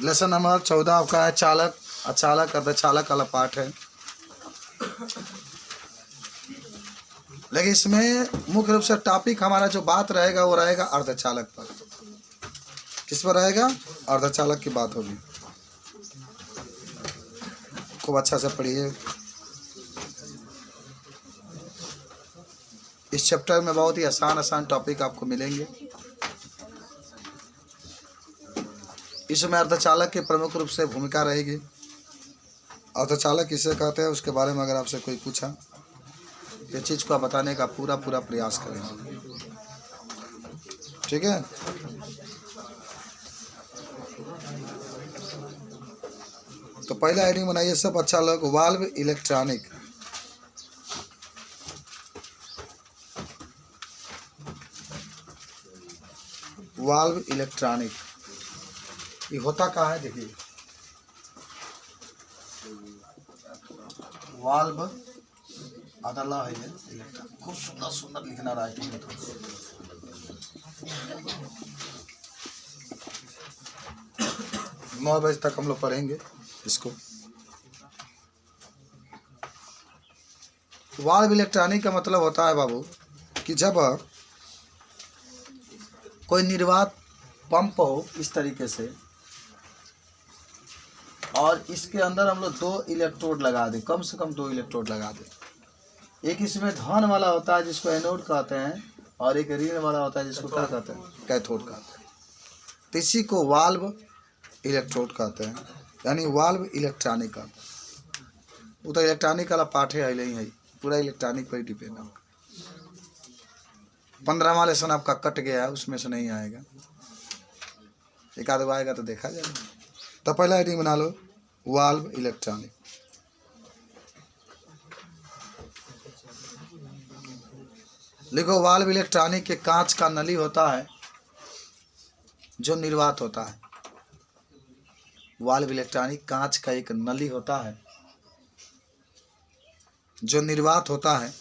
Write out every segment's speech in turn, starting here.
Lesson number 14 आपका है चालक, अचालक, अर्धचालक वाला पार्ट है। लेकिन इसमें मुख्य रूप से टॉपिक हमारा जो बात रहेगा वो रहेगा अर्धचालक पर। किस पर रहेगा? अर्धचालक की बात होगी। खूब अच्छा से पढ़िए। इस चैप्टर में बहुत ही आसान टॉपिक आपको मिलेंगे। इसमें अर्धचालक की प्रमुख रूप से भूमिका रहेगी। अर्धचालक किसे कहते हैं उसके बारे में अगर आपसे कोई पूछा, ये चीज़ को बताने का पूरा प्रयास करेंगे। ठीक है। तो पहला हेडिंग बनाइए सब अच्छा लोग, वाल्व इलेक्ट्रॉनिक। वाल्व इलेक्ट्रॉनिक ये होता क्या है? देखिए, वाल्व अदला है ये इलेक्ट्रॉनिक। खूब सुंदर लिखना राइटिंग। 9 बजे तक हम लोग पढ़ेंगे इसको। वाल्व इलेक्ट्रॉनिक का मतलब होता है बाबू कि जब कोई निर्वात पंप हो इस तरीके से, और इसके अंदर हम लोग 2 इलेक्ट्रोड लगा दें, कम से कम 2 इलेक्ट्रोड लगा दें। एक इसमें धन वाला होता है जिसको एनोड कहते हैं, और एक ऋण वाला होता है जिसको क्या कहते हैं? कैथोड कहते हैं। तो इसी को वाल्व इलेक्ट्रोड कहते हैं, यानी वाल्व इलेक्ट्रॉनिक कहते हैं। वो तो इलेक्ट्रॉनिक वाला पार्ट है ही है, पूरा इलेक्ट्रॉनिक पर ही डिपेंड है। 15वां लेसन आपका कट गया है, उसमें से नहीं आएगा, एक आध आएगा तो देखा जाएगा। तो पहला हेडिंग बना लो, वाल्व इलेक्ट्रॉनिक। लिखो, वाल्व इलेक्ट्रॉनिक के कांच का नली होता है जो निर्वात होता है। वाल्व इलेक्ट्रॉनिक कांच का एक नली होता है जो निर्वात होता है।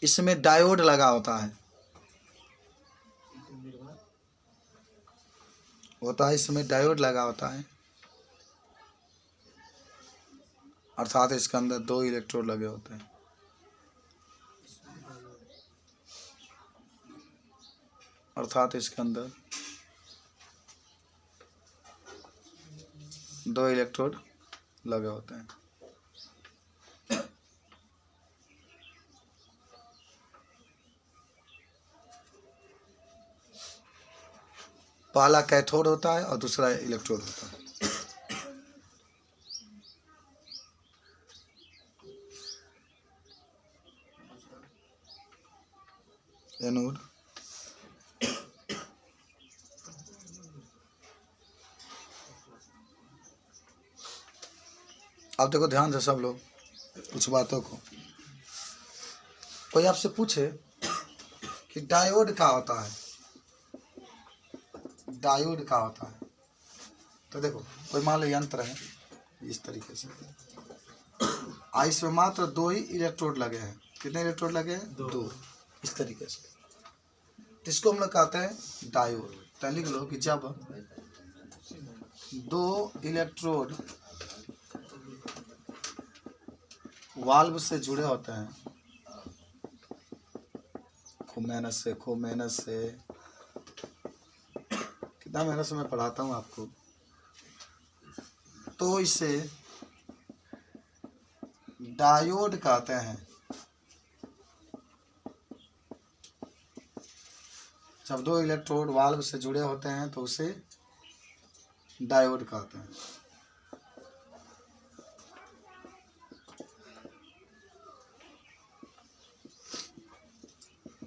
इसमें डायोड लगा होता है, इसमें डायोड लगा होता है, अर्थात इसके अंदर 2 इलेक्ट्रोड लगे होते हैं। अर्थात इसके अंदर 2 इलेक्ट्रोड लगे होते हैं। पहला कैथोड होता है और दूसरा इलेक्ट्रोड होता है। एनोड। अब देखो ध्यान से सब लोग कुछ बातों को। कोई आपसे पूछे कि डायोड क्या होता है, डायोड क्या होता है, तो देखो कोई मान लो यंत्र है इस तरीके से, इसमें मात्र 2 ही इलेक्ट्रोड लगे हैं। कितने इलेक्ट्रोड लगे हैं? 2। इस तरीके से, इसको हम लोग कहते हैं डायोड। तो लिख लो कि जब 2 इलेक्ट्रोड वाल्व से जुड़े होते हैं, खूब मेहनत से कितना मेहनत से मैं पढ़ाता हूँ आपको, तो इसे डायोड कहते हैं। जब 2 इलेक्ट्रोड वाल्व से जुड़े होते हैं तो उसे डायोड कहते हैं।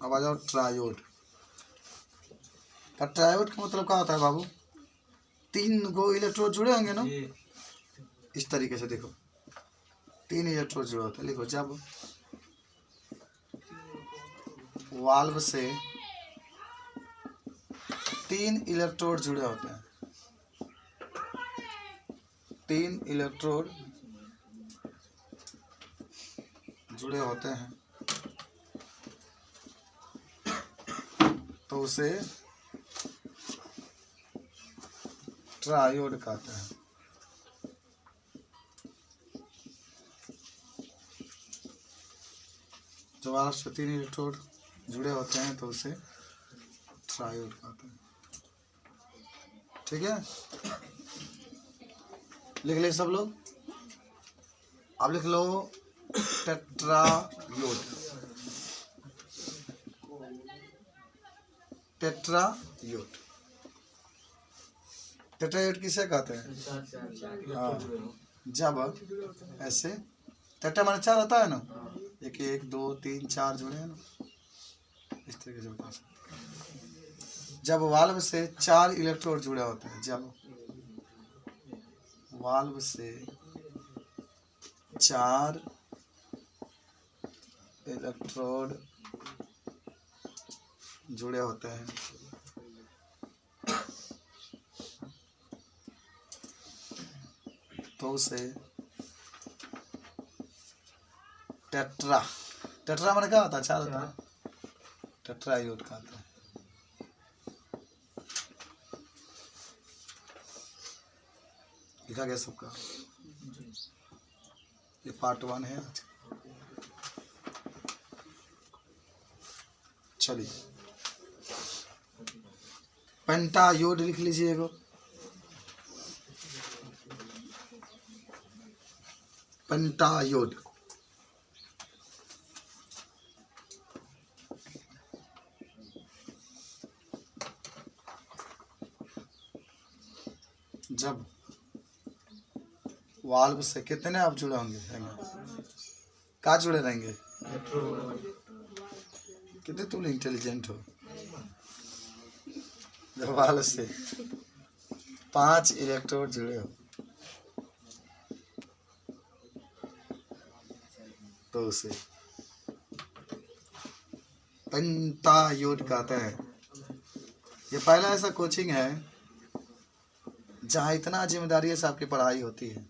अब आ जाओ ट्रायोड। ट्रायोड का मतलब क्या होता है बाबू? 3 गो इलेक्ट्रोड जुड़े होंगे ना, इस तरीके से देखो 3 इलेक्ट्रोड जुड़े होते हैं। लिखो, जब वाल्व से 3 इलेक्ट्रोड जुड़े होते हैं, 3 इलेक्ट्रोड जुड़े होते हैं तो उसे ट्रायोड कहते हैं। जब आपस में 3 इलेक्ट्रोड जुड़े होते हैं तो उसे ट्रायोड कहते हैं। ठीक है, लिख ले सब लोग। अब लिख लो टेट्रायोड। टेट्रायोड, टेट्रायोड किसे कहते हैं? हाँ, जब ऐसे टेट्रा माने 4 होता है ना, 1 1 2 3 4 जुड़े हैं ना, इस तरीके से बता सकते हैं। जब वाल्व से 4 इलेक्ट्रोड जुड़े होते हैं, जब वाल्व से 4 इलेक्ट्रोड जुड़े होते हैं तो उसे टेट्रा, टेट्रा माने क्या होता है? 4 होता है, टेट्रायोड कहते हैं। लिखा गया सबका। ये पार्ट 1 है आज। चलिए पेंटायोड लिख लीजिएगा। पेंटायोड, जब वाल्व से कितने आप जुड़े होंगे? क्या जुड़े रहेंगे? कितने तुम इंटेलिजेंट हो। जब वाल्व से 5 इलेक्ट्रोड जुड़े हो तो उसे पेंटायोड कहते हैं। ये पहला ऐसा कोचिंग है जहाँ इतना जिम्मेदारी से आपकी पढ़ाई होती है,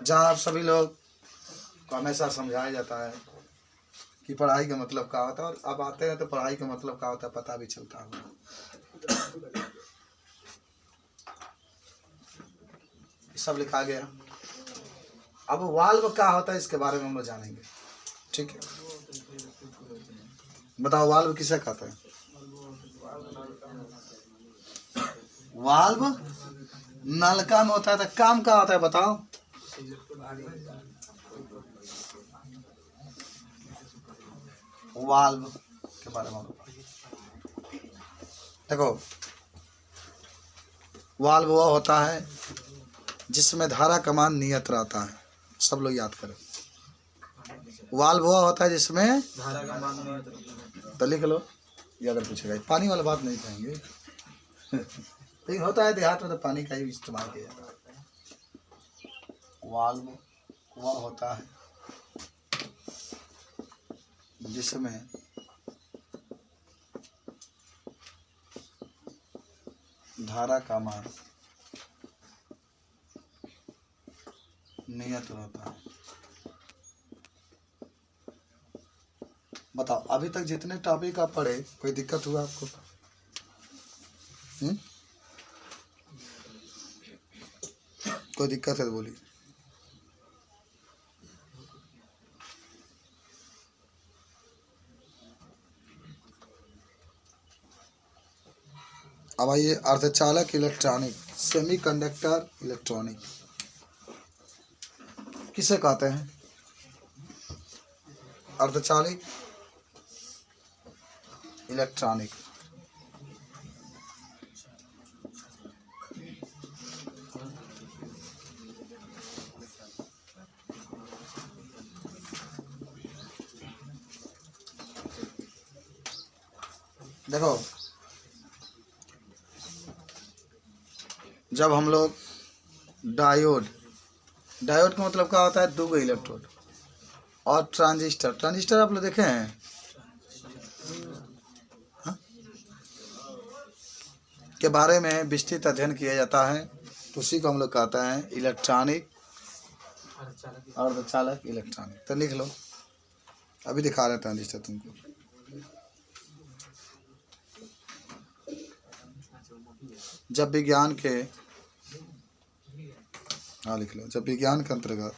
जहाँ आप सभी लोग को हमेशा समझाया जाता है कि पढ़ाई का मतलब क्या होता है, और अब आते हैं तो पढ़ाई का मतलब क्या होता है पता भी चलता है। सब लिखा गया। अब वाल्व क्या होता है इसके बारे में हम लोग जानेंगे। ठीक है, बताओ वाल्व किसे कहते हैं? वाल्व नलका में होता है, तो काम क्या होता है बताओ? वाल्व के बारे में देखो, वाल्व वो होता है जिसमें धारा कमान नियत रहता है। सब लोग याद करो, वाल्व वो होता है जिसमें धारा कमान नियत रहता है। तो लिख लो, ये अगर पूछेगा। पानी वाला बात नहीं कहेंगे लेकिन होता है देहात में तो पानी का ही इस्तेमाल किया जाता है। वाल्व वह होता है जिसमें धारा का मान नियत रहता है। बताओ, अभी तक जितने टॉपिक आप पढ़े कोई दिक्कत हुआ आपको? कोई दिक्कत है तो बोलिए। अब आइए अर्धचालक इलेक्ट्रॉनिक, सेमीकंडक्टर इलेक्ट्रॉनिक किसे कहते हैं? अर्धचालिक इलेक्ट्रॉनिक। देखो, जब हम लोग डायोड, डायोड का मतलब क्या होता है? 2 इलेक्ट्रोड। और ट्रांजिस्टर, ट्रांजिस्टर आप लोग देखे हैं? हाँ? के बारे में विस्तृत अध्ययन किया जाता है, तो उसी को हम लोग कहते हैं इलेक्ट्रॉनिक अर्धचालक इलेक्ट्रॉनिक। तो लिख लो, अभी दिखा रहे हैं ट्रांजिस्टर तुमको। जब विज्ञान के, हाँ लिख लो, जब विज्ञान के अंतर्गत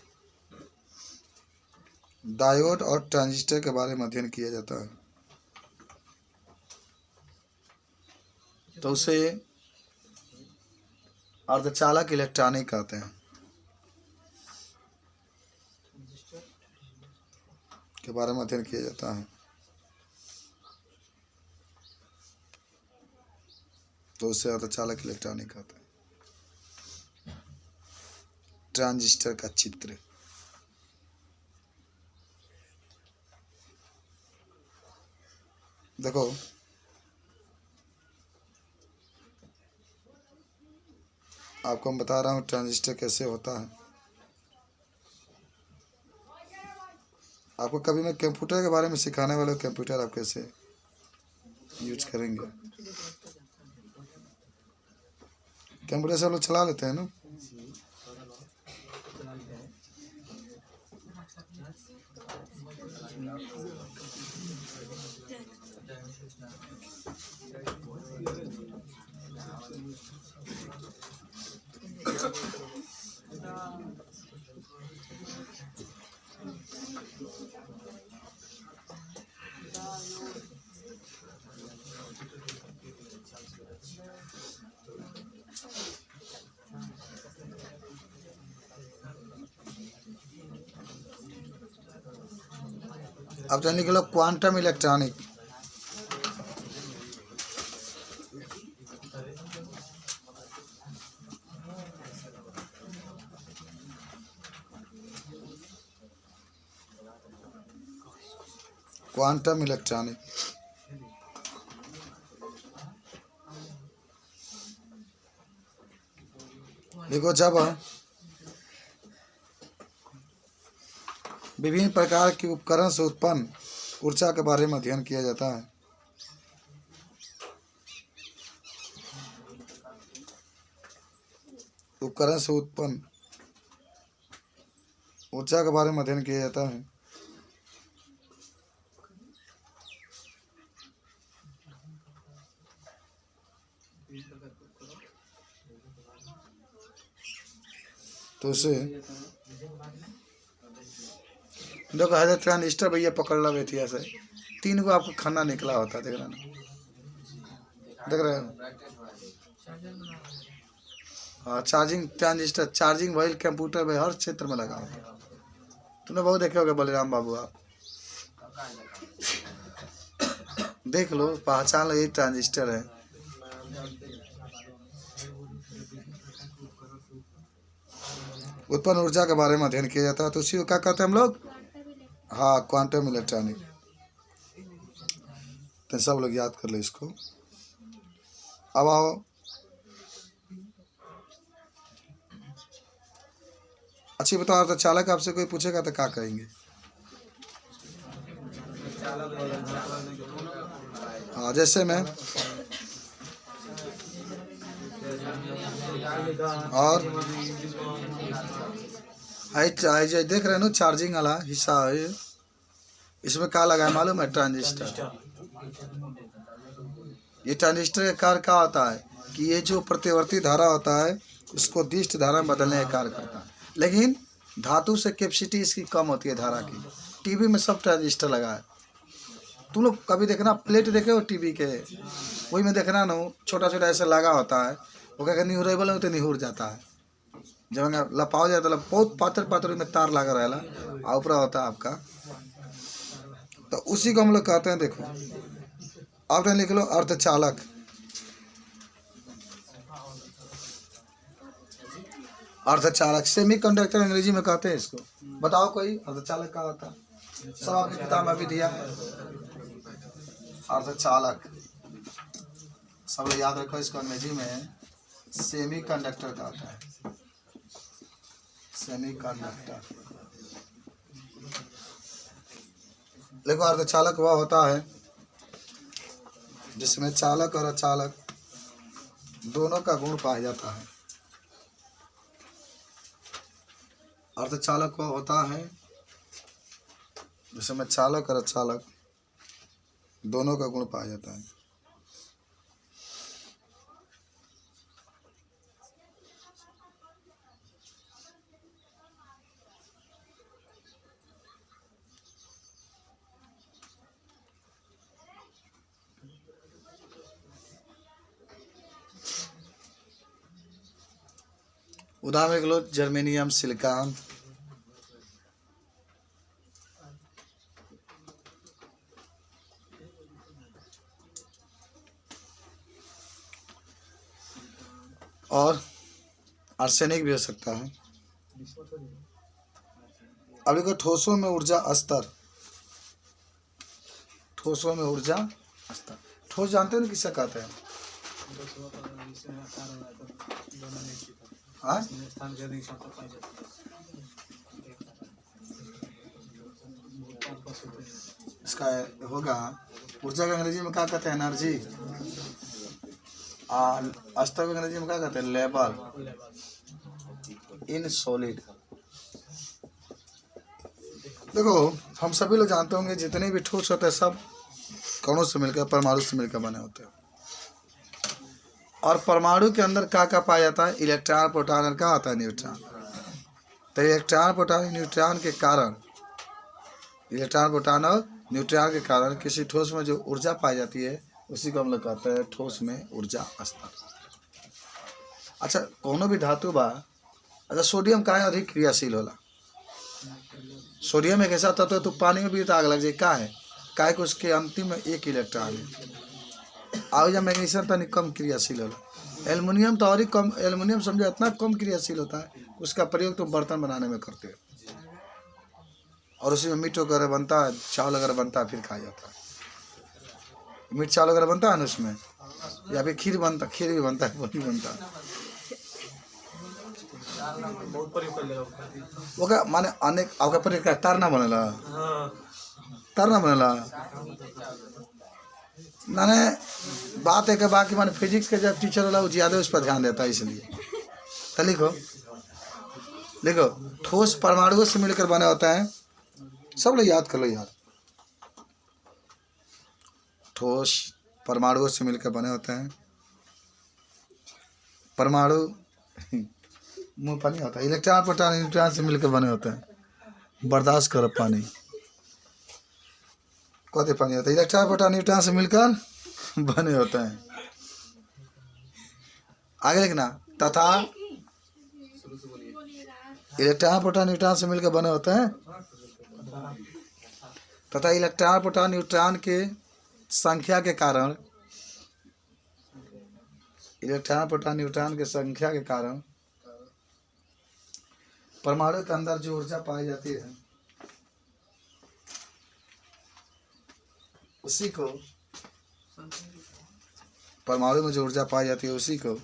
डायोड और ट्रांजिस्टर के बारे में अध्ययन किया जाता है तो उसे अर्धचालक इलेक्ट्रॉनिक कहते हैं, के बारे में अध्ययन किया जाता है तो उसे अर्धचालक इलेक्ट्रॉनिक कहते हैं। ट्रांजिस्टर का चित्र, देखो आपको मैं बता रहा हूँ ट्रांजिस्टर कैसे होता है। आपको कभी मैं कंप्यूटर के बारे में सिखाने वाला हूँ, कंप्यूटर आप कैसे यूज करेंगे। कंप्यूटर सब लोग चला लेते हैं ना। अब तो निकलो क्वांटम इलेक्ट्रॉनिक। क्वांटम इलेक्ट्रॉनिक देखो, जब विभिन्न प्रकार के उपकरण से उत्पन्न ऊर्जा के बारे में अध्ययन किया जाता है उपकरण से उत्पन्न ऊर्जा के बारे में अध्ययन किया जाता है तो उसे देखो हज़ार ट्रांजिस्टर भैया पकड़ ला बेतिया से 3 गो आपको खाना निकला होता है, देख रहे ना, देख रहे हो। हाँ charging transistor, charging while computer में हर क्षेत्र में लगा होता। तुमने बहुत देखे होगे बलराम बाबू, आप देख लो, पहचान लो, ये ट्रांजिस्टर है। उत्पन्न ऊर्जा के बारे में अध्ययन किया जाता है तो उसी को क्या कहते हैं हम लोग? हाँ क्वांटम इलेक्ट्रॉनिक। तो सब लोग याद कर लो इसको। अब आओ, अच्छी बताओ, तो चालक आपसे कोई पूछेगा तो क्या कहेंगे? हाँ जैसे मैं और देख रहे हो ना, चार्जिंग वाला हिस्सा है, इसमें क्या लगा है मालूम है? ट्रांजिस्टर। ये ट्रांजिस्टर का कार्य क्या होता है कि ये जो प्रतिवर्ती धारा होता है उसको दिष्ट धारा में बदलने का कार्य करता है, लेकिन धातु से कैपेसिटी इसकी कम होती है धारा की। टीवी में सब ट्रांजिस्टर लगा है, तुम लोग कभी देखना, प्लेट देखे हो टीवी के, वही में देखना ना, छोटा छोटा ऐसा लगा होता है, वो क्या निहुरेबल हो तो निहुर जाता है, जब लपाओ जाता है बहुत पातर पातर में तार लगा रहेला और ऊपर होता है आपका, तो उसी को हम लोग कहते हैं। देखो आप लिख लो अर्धचालक। अर्धचालक सेमीकंडक्टर अंग्रेजी में कहते हैं इसको। बताओ कोई अर्धचालक क्या होता है? सब आपकी किताब में भी दिया है अर्धचालक, सब लोग याद रखो इसको। अंग्रेजी में सेमीकंडक्टर कहता है, सेमीकंडक्टर। देखो अर्धचालक वह होता है जिसमें चालक और अचालक दोनों का गुण पाया जाता है। अर्धचालक वह होता है जिसमें चालक और अचालक दोनों का गुण पाया जाता है। उदाहरण के लो जर्मेनियम, सिलिकॉन, और आर्सेनिक भी हो सकता है। अब देखो ठोसों में ऊर्जा स्तर, ठोसों में ऊर्जा स्तर। ठोस जानते हो ना किसे कहते हैं? हाँ? इसका होगा ऊर्जा का अंग्रेजी में क्या कहते हैं? एनर्जी। स्तर को अंग्रेजी में क्या कहते हैं? Level in solid. देखो हम सभी लोग जानते होंगे जितने भी ठोस होते हैं सब कणों से मिलकर, परमाणु से मिलकर बने होते हैं। और परमाणु के अंदर क्या क्या पाया जाता है? इलेक्ट्रॉन, प्रोटॉन और क्या आता है? न्यूट्रॉन। तो इलेक्ट्रॉन, प्रोटॉन, न्यूट्रॉन के कारण, इलेक्ट्रॉन, प्रोटॉन और न्यूट्रॉन के कारण किसी ठोस में जो ऊर्जा पाई जाती है उसी को हम लोग कहते हैं ठोस में ऊर्जा स्तर। अच्छा, कोनो भी धातु बा, अच्छा सोडियम का अधिक क्रियाशील होला। सोडियम एक ऐसा तत्व है तो पानी में भी तो आग लग जाए, का है? काहे को उसके अंतिम में एक इलेक्ट्रॉन है। और जब मैग्नीशियम तनिक कम क्रियाशील होला। एल्युमिनियम तो और ही कम, एल्युमिनियम समझो इतना कम क्रियाशील होता है, उसका प्रयोग तुम बर्तन बनाने में करते हो और उसी में मीट वगैरह बनता है, चावल वगैरह बनता है, फिर खाया जाता है। मीट चावल वगैरह बनता है ना उसमें, या फिर खीर बनता, खीर भी बनता है, वो भी बनता है। वो क्या माने अनेक आपका पर का तारना बनेला, तारना बनेला माने बात है कि बाकी माने फिजिक्स के जब टीचर वाला वो ज्यादा उस पर ध्यान देता है, इसलिए तो लिखो लिखो ठोस परमाणुओं से मिलकर बने होता है। सब लोग याद कर लो यार, ठोस परमाणुओं से मिलकर बने होते हैं। परमाणु मुंह पानी होता है। इलेक्ट्रॉन, प्रोटॉन, न्यूट्रॉन से मिलकर बने होते हैं। बर्दाश्त करो पानी, कौन पानी होता है? इलेक्ट्रॉन, प्रोटॉन, न्यूट्रॉन से मिलकर बने होते हैं। आगे लिखना, तथा इलेक्ट्रॉन, प्रोटॉन, न्यूट्रॉन से मिलकर बने होते हैं। तथा इलेक्ट्रॉन, प्रोटॉन, न्यूट्रॉन के संख्या के कारण, इलेक्ट्रॉन, प्रोटॉन, न्यूट्रॉन के संख्या के कारण परमाणु के अंदर जो ऊर्जा पाई जाती है उसी को, परमाणु में जो ऊर्जा पाई जाती है उसी को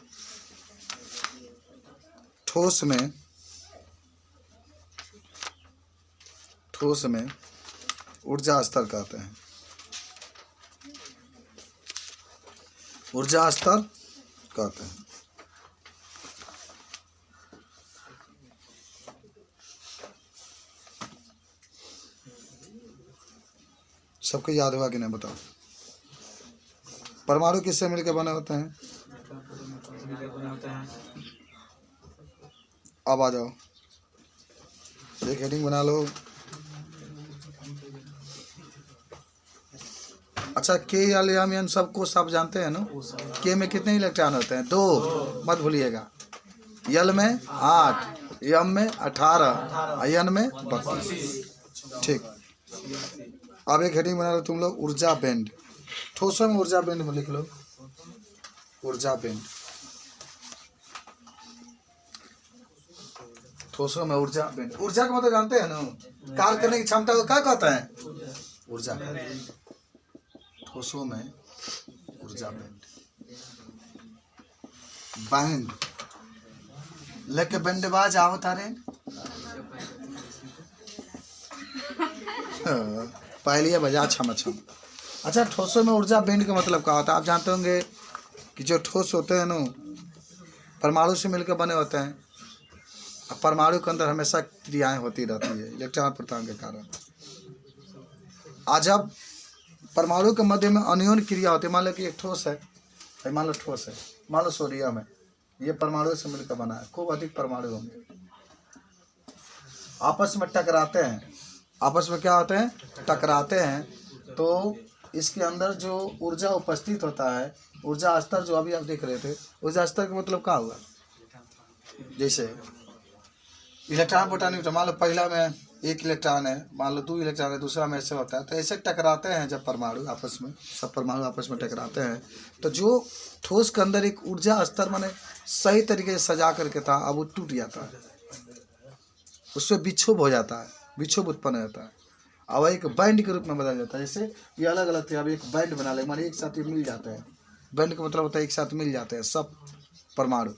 ठोस में ऊर्जा स्तर कहते हैं। ऊर्जा स्तर कहते हैं। सबको याद होगा कि नहीं बताओ? परमाणु किससे मिलकर बने होते हैं? अब आ जाओ, एक हेडिंग बना लो। अच्छा, के यल यम एन सबको सब जानते हैं ना? के में कितने इलेक्ट्रॉन होते हैं? 2, मत भूलिएगा। यल में 8, यम में 18, एन में 32। ठीक, अब एक हेडिंग बना लो तुम लोग, ऊर्जा बैंड। ठोसों में ऊर्जा बैंड में लिख लो, ऊर्जा बैंड। ठोसों में ऊर्जा बैंड। ऊर्जा का मतलब जानते हैं ना? कार्य करने की क्षमता को क्या कहता है? ऊर्जा। ठोसों में ऊर्जा बैंड। बैंड लेके बैंडबाज आओ तारे। पहले बजा छम छम। अच्छा, ठोसों में ऊर्जा बैंड का मतलब क्या होता है? आप जानते होंगे कि जो ठोस होते हैं ना परमाणु से मिलकर बने होते हैं। परमाणु के अंदर हमेशा क्रियाएं होती रहती है इलेक्ट्रॉन, प्रोटॉन के कारण। आज जब परमाणु के मध्य में अन्योन्य क्रिया होती है, मान लो कि एक ठोस है, मान लो ठोस है, मान लो सोडियम है, ये परमाणु से मिलकर बना है, खूब अधिक परमाणु होंगे, आपस में टकराते हैं। आपस में क्या होते हैं? टकराते हैं। तो इसके अंदर जो ऊर्जा उपस्थित होता है, ऊर्जा स्तर जो अभी आप देख रहे थे, ऊर्जा स्तर का मतलब क्या हुआ? जैसे इलेक्ट्रॉन प्रोटॉन न्यूट्रॉन, मान लो पहला में एक इलेक्ट्रॉन है, मान लो 2 इलेक्ट्रॉन है, दूसरा में ऐसे होता है। तो ऐसे टकराते हैं जब परमाणु आपस में, सब परमाणु आपस में टकराते हैं, तो जो ठोस के अंदर एक ऊर्जा स्तर माने सही तरीके से सजा करके था, अब वो टूट जाता है, उससे विक्षोभ हो जाता है, विक्षोभ उत्पन्न हो जाता है, अब एक बैंड के रूप में बदल जाता है। जैसे ये अलग अलग थे, अब एक बैंड बना ले, माने एक साथ ये मिल जाते हैं। बैंड का मतलब होता है एक साथ मिल जाते हैं सब परमाणु।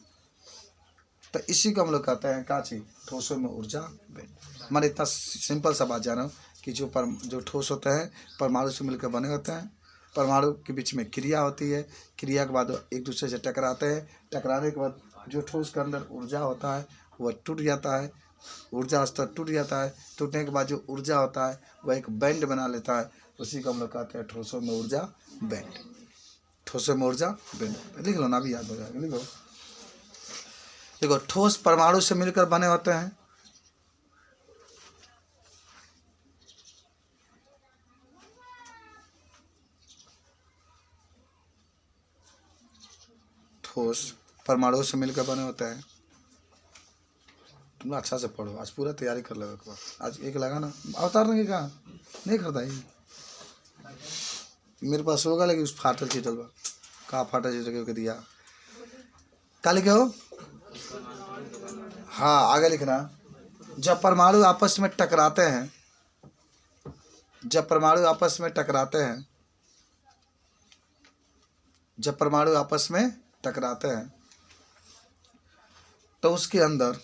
तो इसी को हम लोग कहते हैं का चीज, ठोसों में ऊर्जा बैंड। माने इतना सिंपल सा बात जानो कि जो ठोस होते हैं परमाणु से मिलकर बने होते हैं, परमाणु के बीच में क्रिया होती है, क्रिया के बाद एक दूसरे से टकराते हैं, टकराने के बाद जो ठोस के अंदर ऊर्जा होता है वह टूट जाता है, ऊर्जा स्तर टूट जाता है। टूटने के बाद जो ऊर्जा होता है वह एक बैंड बना लेता है, उसी को हम लोग कहते हैं ठोसों में ऊर्जा बैंड। ठोसों में ऊर्जा बैंड लिख लो ना, भी याद हो जाएगा, लिखो। देखो ठोस परमाणु से मिलकर बने होते हैं, ठोस परमाणु से मिलकर बने होते हैं। तुम अच्छा से पढ़ो, आज पूरा तैयारी कर लो एक बार, आज एक लगा ना अवतार नहीं कहा नहीं करता ही मेरे पास होगा, लेकिन उस फाटल चीटल बा कहाँ फाटल चीटल के दिया का लिखे हो। हाँ आगे लिखना, जब परमाणु आपस में टकराते हैं, जब परमाणु आपस में टकराते हैं, जब परमाणु आपस में टकराते हैं तो उसके अंदर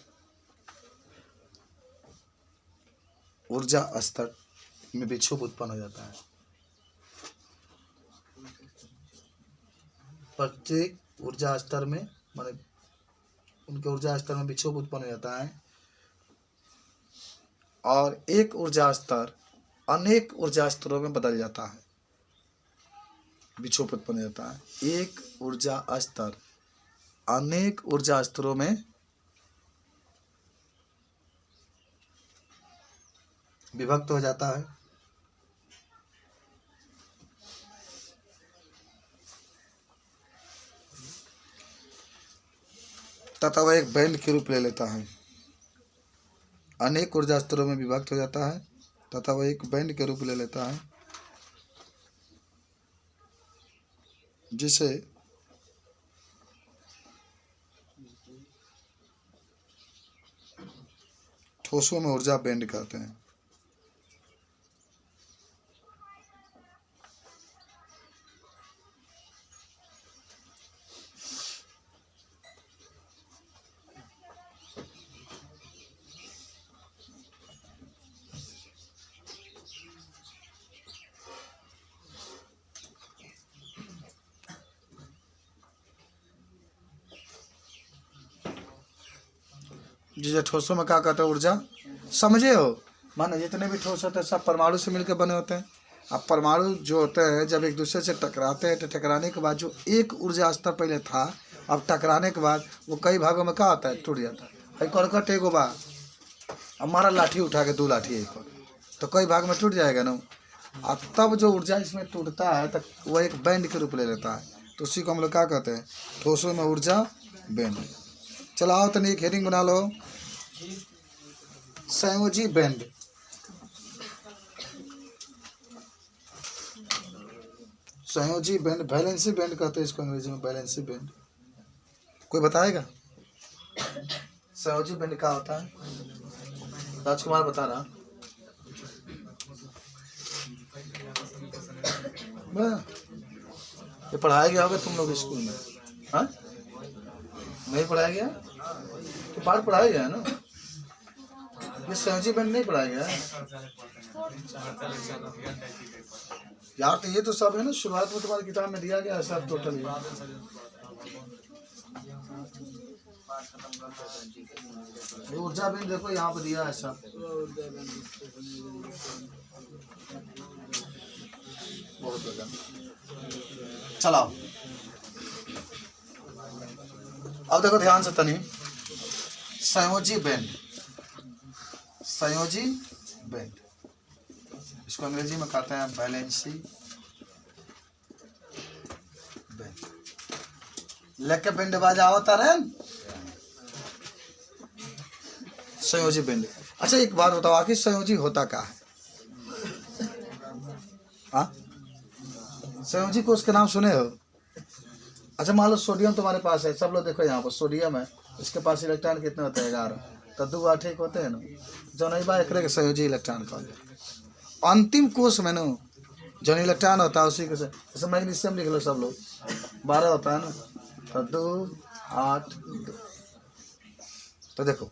ऊर्जा स्तर में विक्षोभ उत्पन्न हो जाता है। प्रत्येक ऊर्जा स्तर में माने उनके ऊर्जा स्तर में विक्षोभ उत्पन्न हो जाता है, और एक ऊर्जा स्तर अनेक ऊर्जा स्तरों में बदल जाता है, विक्षोभ उत्पन्न हो जाता है। एक ऊर्जा स्तर अनेक ऊर्जा स्तरों में विभक्त हो जाता है, तथा वह एक बैंड के रूप ले लेता है। अनेक ऊर्जा स्तरों में विभक्त हो जाता है तथा वह एक बैंड के रूप ले लेता है, जिसे ठोसों में ऊर्जा बैंड कहते हैं। जिसे ठोसों में क्या कहते हैं, ऊर्जा, समझे हो। माने जितने भी ठोस होते हैं सब परमाणु से मिलकर बने होते हैं। अब परमाणु जो होते हैं जब एक दूसरे से टकराते हैं तो टकराने के बाद जो एक ऊर्जा स्तर पहले था, अब टकराने के बाद वो कई भागों में क्या होता है, टूट जाता है। भाई करकट एगो बा, अब हमारा लाठी उठा के 2 लाठी एक तो कई भाग में टूट जाएगा ना। अब तब जो ऊर्जा इसमें टूटता है तो वह एक बैंड के रूप ले लेता है, तो उसी को हम लोग क्या कहते हैं, ठोसों में ऊर्जा बैंड। चलाओ तो एक हेडिंग बना लो, संयोजी बैंड। संयोजी बैंड, वैलेंसी बैंड कहते हैं इसको अंग्रेजी में, वैलेंसी बैंड। कोई बताएगा संयोजी बैंड क्या होता है? राजकुमार बता रहा। ये पढ़ाया गया होगा तुम लोग स्कूल में? हाँ नहीं पढ़ाया गया तो पाठ पढ़ाया गया है ना, ये संयोजी बैंड नहीं पढ़ाया गया है यार। तो ये तो सब है ना, शुरुआत में तुम्हारी किताब में दिया गया है सब टोटल। ये ऊर्जा बैंड देखो यहाँ पे दिया है सब। बहुत बढ़िया, चलाओ। अब देखो ध्यान से तनी, संयोजी बैंड, संयोजी बैंड इसको अंग्रेजी में कहते हैं वैलेंसी बैंड। लेके बैंड बाजा होता रहे, संयोजी बेंड। अच्छा एक बात बताओ, आखिर संयोजी होता क्या है? हाँ, संयोजी कोष के नाम सुने हो? अच्छा मान लो सोडियम तुम्हारे पास है, सब लोग देखो यहाँ पर सोडियम है, इसके पास इलेक्ट्रॉन कितने होते हैं? 11। तो 2 8 एक होते हैं ना, जो नहीं बा एक के संयोजी इलेक्ट्रॉन का अंतिम कोष में ना जो इलेक्ट्रॉन होता है उसी के से, जैसे मैग्नीशियम लिख लो सब लोग, 12 होता है ना, तो 2 8 2। तो देखो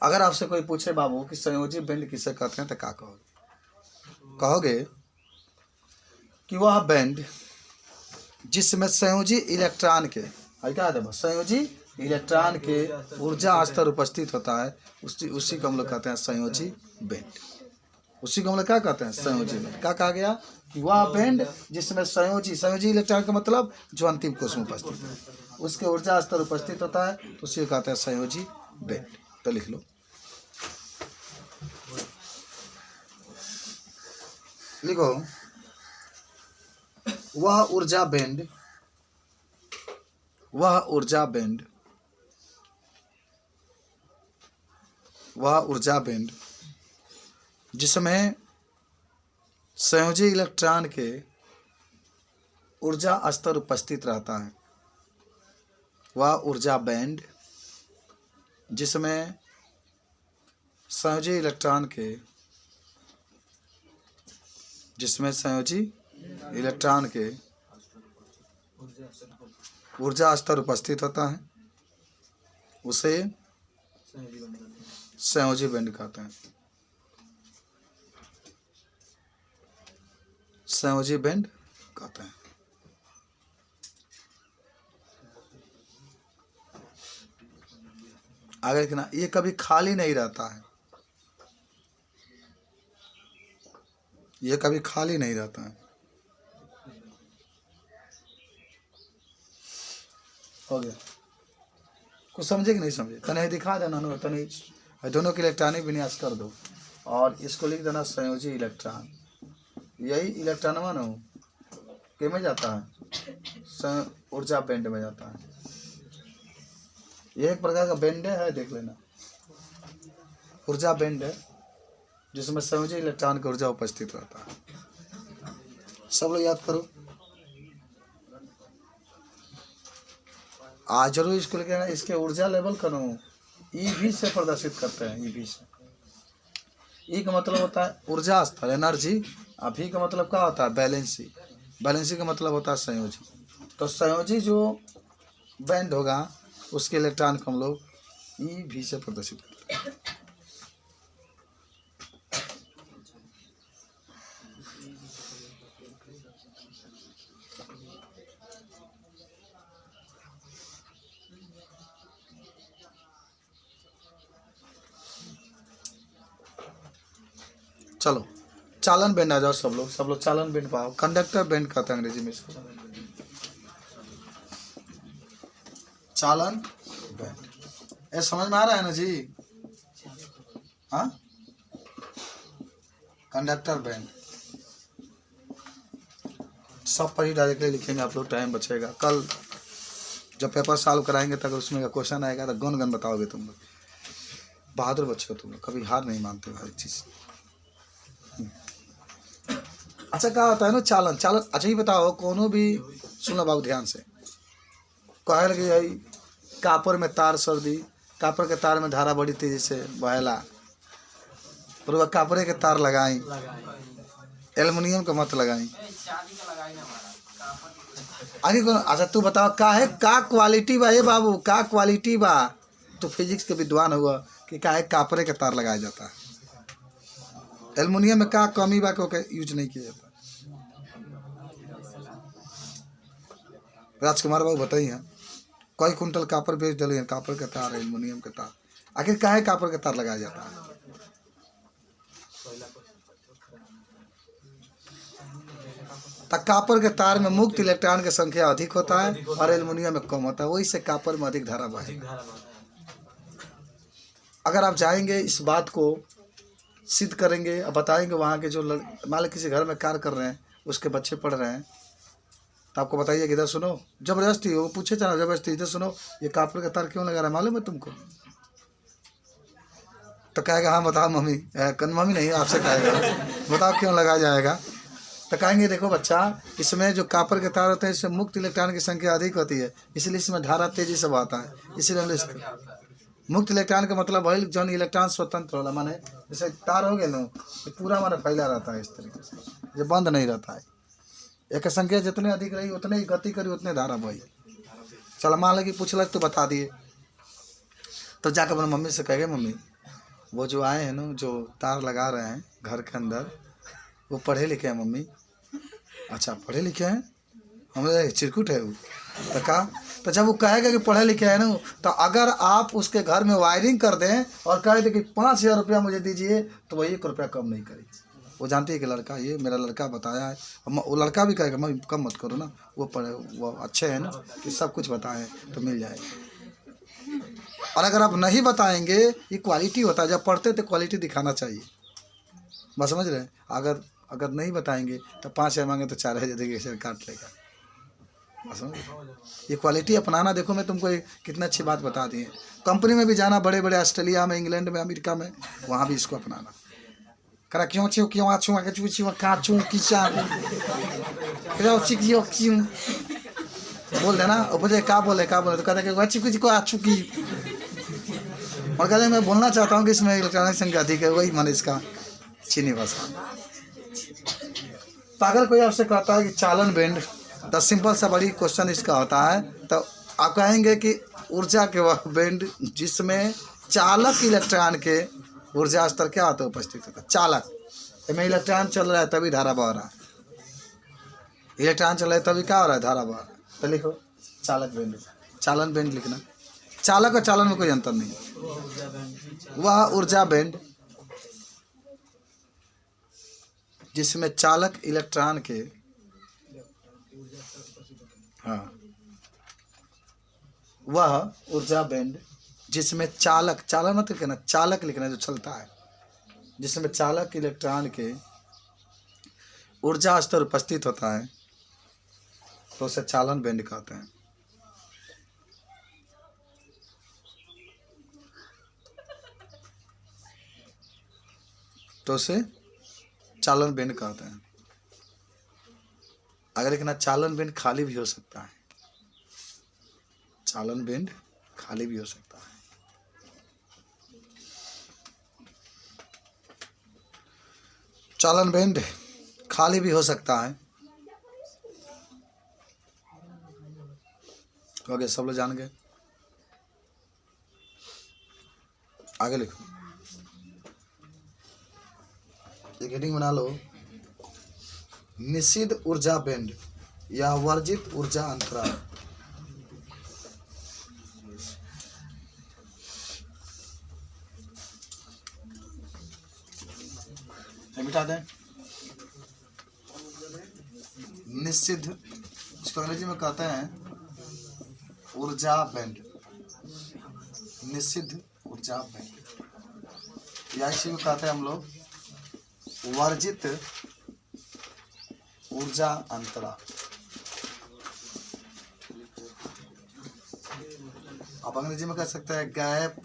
अगर आपसे कोई पूछे बाबू कि संयोजी बेंड किसे कहते हैं तो क्या कहोगे? कहोगे कि वह बेंड जिसमें संयोजी इलेक्ट्रॉन के, क्या है संयोजी इलेक्ट्रॉन के ऊर्जा स्तर उपस्थित होता है, उसी को हम लोग कहते हैं संयोजी बेंड। उसी को हम लोग क्या कहते हैं? संयोजी बेंड। क्या कहा गया? कि वह बेंड जिसमें संयोजी इलेक्ट्रॉन का मतलब जो अंतिम कोष में उपस्थित है, उसके ऊर्जा स्तर उपस्थित होता है, तो उसी को कहते हैं संयोजी बेंड। तो लिख लो, लिखो वह ऊर्जा बेंड जिसमें संयोजी इलेक्ट्रॉन के ऊर्जा स्तर उपस्थित रहता है, वह ऊर्जा बैंड जिसमें संयोजी इलेक्ट्रॉन के ऊर्जा स्तर उपस्थित होता है, उसे संयोजी बैंड कहते हैं। संयोजी बैंड कहते हैं। आगे देखना, ये कभी खाली नहीं रहता है, ये कभी खाली नहीं रहता है। हो गया? कुछ समझे कि नहीं समझे? तने दिखा देना ना, तने दोनों के इलेक्ट्रॉनिक विन्यास कर दो और इसको लिख देना संयोजी इलेक्ट्रॉन। यही इलेक्ट्रॉन ना के में जाता है, ऊर्जा बैंड में जाता है। ये एक प्रकार का बैंड है, देख लेना, ऊर्जा बैंड है जिसमें संयोजी इलेक्ट्रॉन की ऊर्जा उपस्थित रहता है। सब लोग याद करो, आज जरूर इसको लेकर इसके ऊर्जा लेवल करो, ईवी से प्रदर्शित करते हैं। ईवी से, ई का मतलब होता है ऊर्जा स्तर, एनर्जी। अभी का मतलब क्या होता है? बैलेंसी। बैलेंसी का मतलब होता है संयोजी। तो संयोजी जो बैंड होगा उसके इलेक्ट्रॉन को हम लोग ईवी से प्रदर्शित करते हैं। चलो चालन बैंड आ जाओ, सब लोग चालन बैंड पाओ। कंडक्टर बैंड कहते हैं अंग्रेजी में इसको, चालन बैंड। ये समझ में आ रहा है ना जी? हाँ, कंडक्टर बैंड सब पर ही डायरेक्टली लिखेंगे आप लोग, टाइम बचेगा। कल जब पेपर सॉल्व कराएंगे तक उसमें का क्वेश्चन आएगा तो गन बताओगे तुम लोग। बहादुर बच्चे हो तुम लोग, कभी हार नहीं मानते हो हर एक चीज़। अच्छा क्या होता है ना चालन? अच्छा ही बताओ, कोनो भी सुनो बाबू ध्यान से, कहे लगे यही कापर में तार सर्दी, कापर के तार में धारा बड़ी तेजी से बहेला, पर कापरे के तार लगाई, एल्युमिनियम का मत लगाई। आगे कौन? अच्छा तू बताओ का क्वालिटी बा? ये बाबू का क्वालिटी बा? तो फिजिक्स के विद्वान हुआ कि कापरे के तार लगाया जाता है, एल्युमिनियम में का कमी बा को यूज नहीं किया जाता। राजकुमार बाबू बताइए, कई कुंटल कापर बेच दिले हैं, कापर के तार, एल्युमिनियम के तार, आखिर काहे कापर के तार लगाया जाता है? कापर के तार में मुक्त इलेक्ट्रॉन की संख्या अधिक होता है और एल्युमिनियम में कम होता है, वही से कापर में अधिक धारा बहेगा। अगर आप जाएंगे इस बात को सिद्ध करेंगे और बताएंगे, वहाँ के जो मान लो किसी घर में कार्य कर रहे हैं, उसके बच्चे पढ़ रहे हैं, तो आपको बताइए कि इधर सुनो, जबरदस्ती वो पूछे चला जबरदस्ती, इधर सुनो, ये कापर का तार क्यों लगा रहा है मालूम है तुमको? तो कहेगा हाँ बताओ मम्मी, मम्मी नहीं आपसे कहेगा बताओ क्यों लगाया जाएगा। तो कहेंगे देखो बच्चा, इसमें जो कॉपर के तार होते हैं इसमें मुक्त इलेक्ट्रॉन की संख्या अधिक होती है, इसलिए इसमें धारा तेजी से बहता है, इसलिए हम इसको मुक्त इलेक्ट्रॉन का मतलब वही जौन इलेक्ट्रॉन स्वतंत्र होला, माने जैसे तार हो गए ना, ये पूरा माने फैला रहता है इस तरीके से, ये बंद नहीं रहता है। एक संख्या जितने अधिक रही उतने ही गति करी उतने धारा बही। चल मान लगी पूछलक तो बता दिए, तो जाकर अपने मम्मी से कहेंगे मम्मी वो जो आए हैं ना, जो तार लगा रहे हैं घर के अंदर, वो पढ़े लिखे हैं मम्मी। अच्छा पढ़े लिखे हैं, हमारे चिरकुट है वो। तो कहा, तो जब वो कहेगा कि पढ़े लिखे हैं ना, तो अगर आप उसके घर में वायरिंग कर दें और कह दें कि 5,000 रुपया मुझे दीजिए, तो वो 1 रुपया कम नहीं करेगी। वो जानती है कि लड़का, ये मेरा लड़का बताया है, वो लड़का भी कहेगा मम्मी कम मत करो ना, वो पढ़े वो अच्छे हैं ना कि सब कुछ बताएं तो मिल जाएगा। और अगर आप नहीं बताएंगे, ये क्वालिटी होता है, जब पढ़ते तो क्वालिटी दिखाना चाहिए, बस समझ रहे हैं। अगर नहीं बताएंगे तो 5,000 मांगे तो 4,000 देंगे, शेयर काट लेगा, बस समझ। ये क्वालिटी अपनाना। देखो मैं तुमको कितना अच्छी बात बता दी है। कंपनी में भी जाना, बड़े बड़े ऑस्ट्रेलिया में, इंग्लैंड में, अमेरिका में, वहाँ भी इसको अपनाना। करा क्यों छू क्यों आछू आके चू चू काचू किचा क्यों चिक क्यों बोल देना, और मुझे क्या बोले तो कहते हैं कि वह चिक को आछू की, और कहते हैं मैं बोलना चाहता हूँ कि इसमें इलेक्ट्रॉनिक संख्या अधिक है, वही मन इसका चीनी भाषा। तो अगर कोई आपसे कहता है कि चालन बैंड, तो सिंपल सा बड़ी क्वेश्चन इसका होता है, तो आप कहेंगे कि ऊर्जा के वह बैंड जिसमें चालक इलेक्ट्रॉन के ऊर्जा स्तर क्या होता है, उपस्थित होता है। चालक में इलेक्ट्रॉन चल रहा है तभी धारा बह रहा है, इलेक्ट्रॉन चल रहा है तभी क्या हो रहा है, धारा बह रहा है। तो लिखो चालक बैंड, चालन बैंड लिखना। चालक और चालन में कोई अंतर नहीं। वह ऊर्जा बैंड जिसमें चालक इलेक्ट्रॉन के, हाँ, वह ऊर्जा बैंड जिसमें चालक, चालक मत लिखना, चालक लिखना जो चलता है, जिसमें चालक इलेक्ट्रॉन के ऊर्जा स्तर उपस्थित होता है, तो उसे चालन बैंड कहते हैं। तो उसे चालन बैंड कहते हैं। अगर लिखना चालन बैंड खाली भी हो सकता है, चालन बैंड खाली भी हो सकता है। चालन बैंड खाली भी हो सकता है। तो आगे सब लोग जान गए, आगे लिखो, एक हेडिंग बना लो, निषिद्ध ऊर्जा बैंड या वर्जित ऊर्जा अंतराल। मिटा दें। निषिद्ध, इसको अंग्रेजी में कहते हैं ऊर्जा बैंड, निषिद्ध ऊर्जा बैंड, या इसी को कहते हैं हम लोग वर्जित ऊर्जा अंतराल। आप अंग्रेजी में कह सकते हैं गैप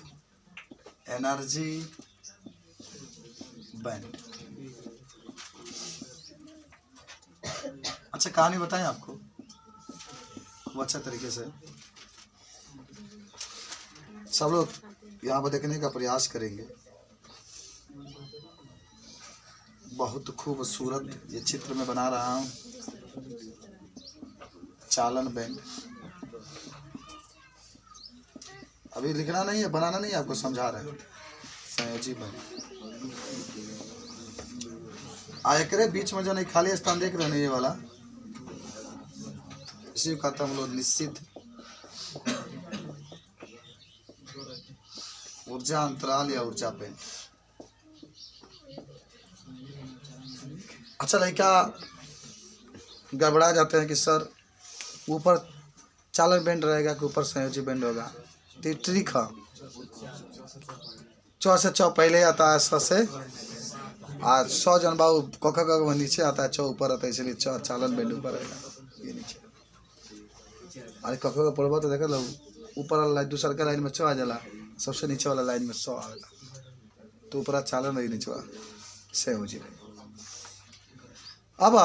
एनर्जी बैंड। अच्छा कहानी बताएं आपको वो अच्छा तरीके से, सब लोग यहाँ पर देखने का प्रयास करेंगे। बहुत खूबसूरत ये चित्र में बना रहा हूँ, चालन बैंड। अभी लिखना नहीं है, बनाना नहीं है, आपको समझा रहे हैं। संयोजी बैंड आयकरे बीच में जो नहीं खाली स्थान देख रहे हैं, ये वाला, इसी को कहते हैं हम लोग निषिद्ध ऊर्जा अंतराल या ऊर्जा बैंड। अच्छा लड़का गड़बड़ा जाते हैं कि सर ऊपर चालन बैंड रहेगा कि ऊपर संयोजी बैंड होगा। तो ट्रिक है, चौ से चौ पहले आता है, स से आज 100 जन बाबू कोका का नीचे आता है, चौ ऊपर आता है, इसलिए चौ चालन बैंड ऊपर रहेगा, ये नीचे। अरे कोका का पढ़वा तो देखा लो, ऊपर वाला लाइन दूसरा का लाइन में 100 आ जाला, सबसे नीचे वाला लाइन में 100 आएगा। तो ऊपरा चालन रही, निचवा संयोजी रही। अब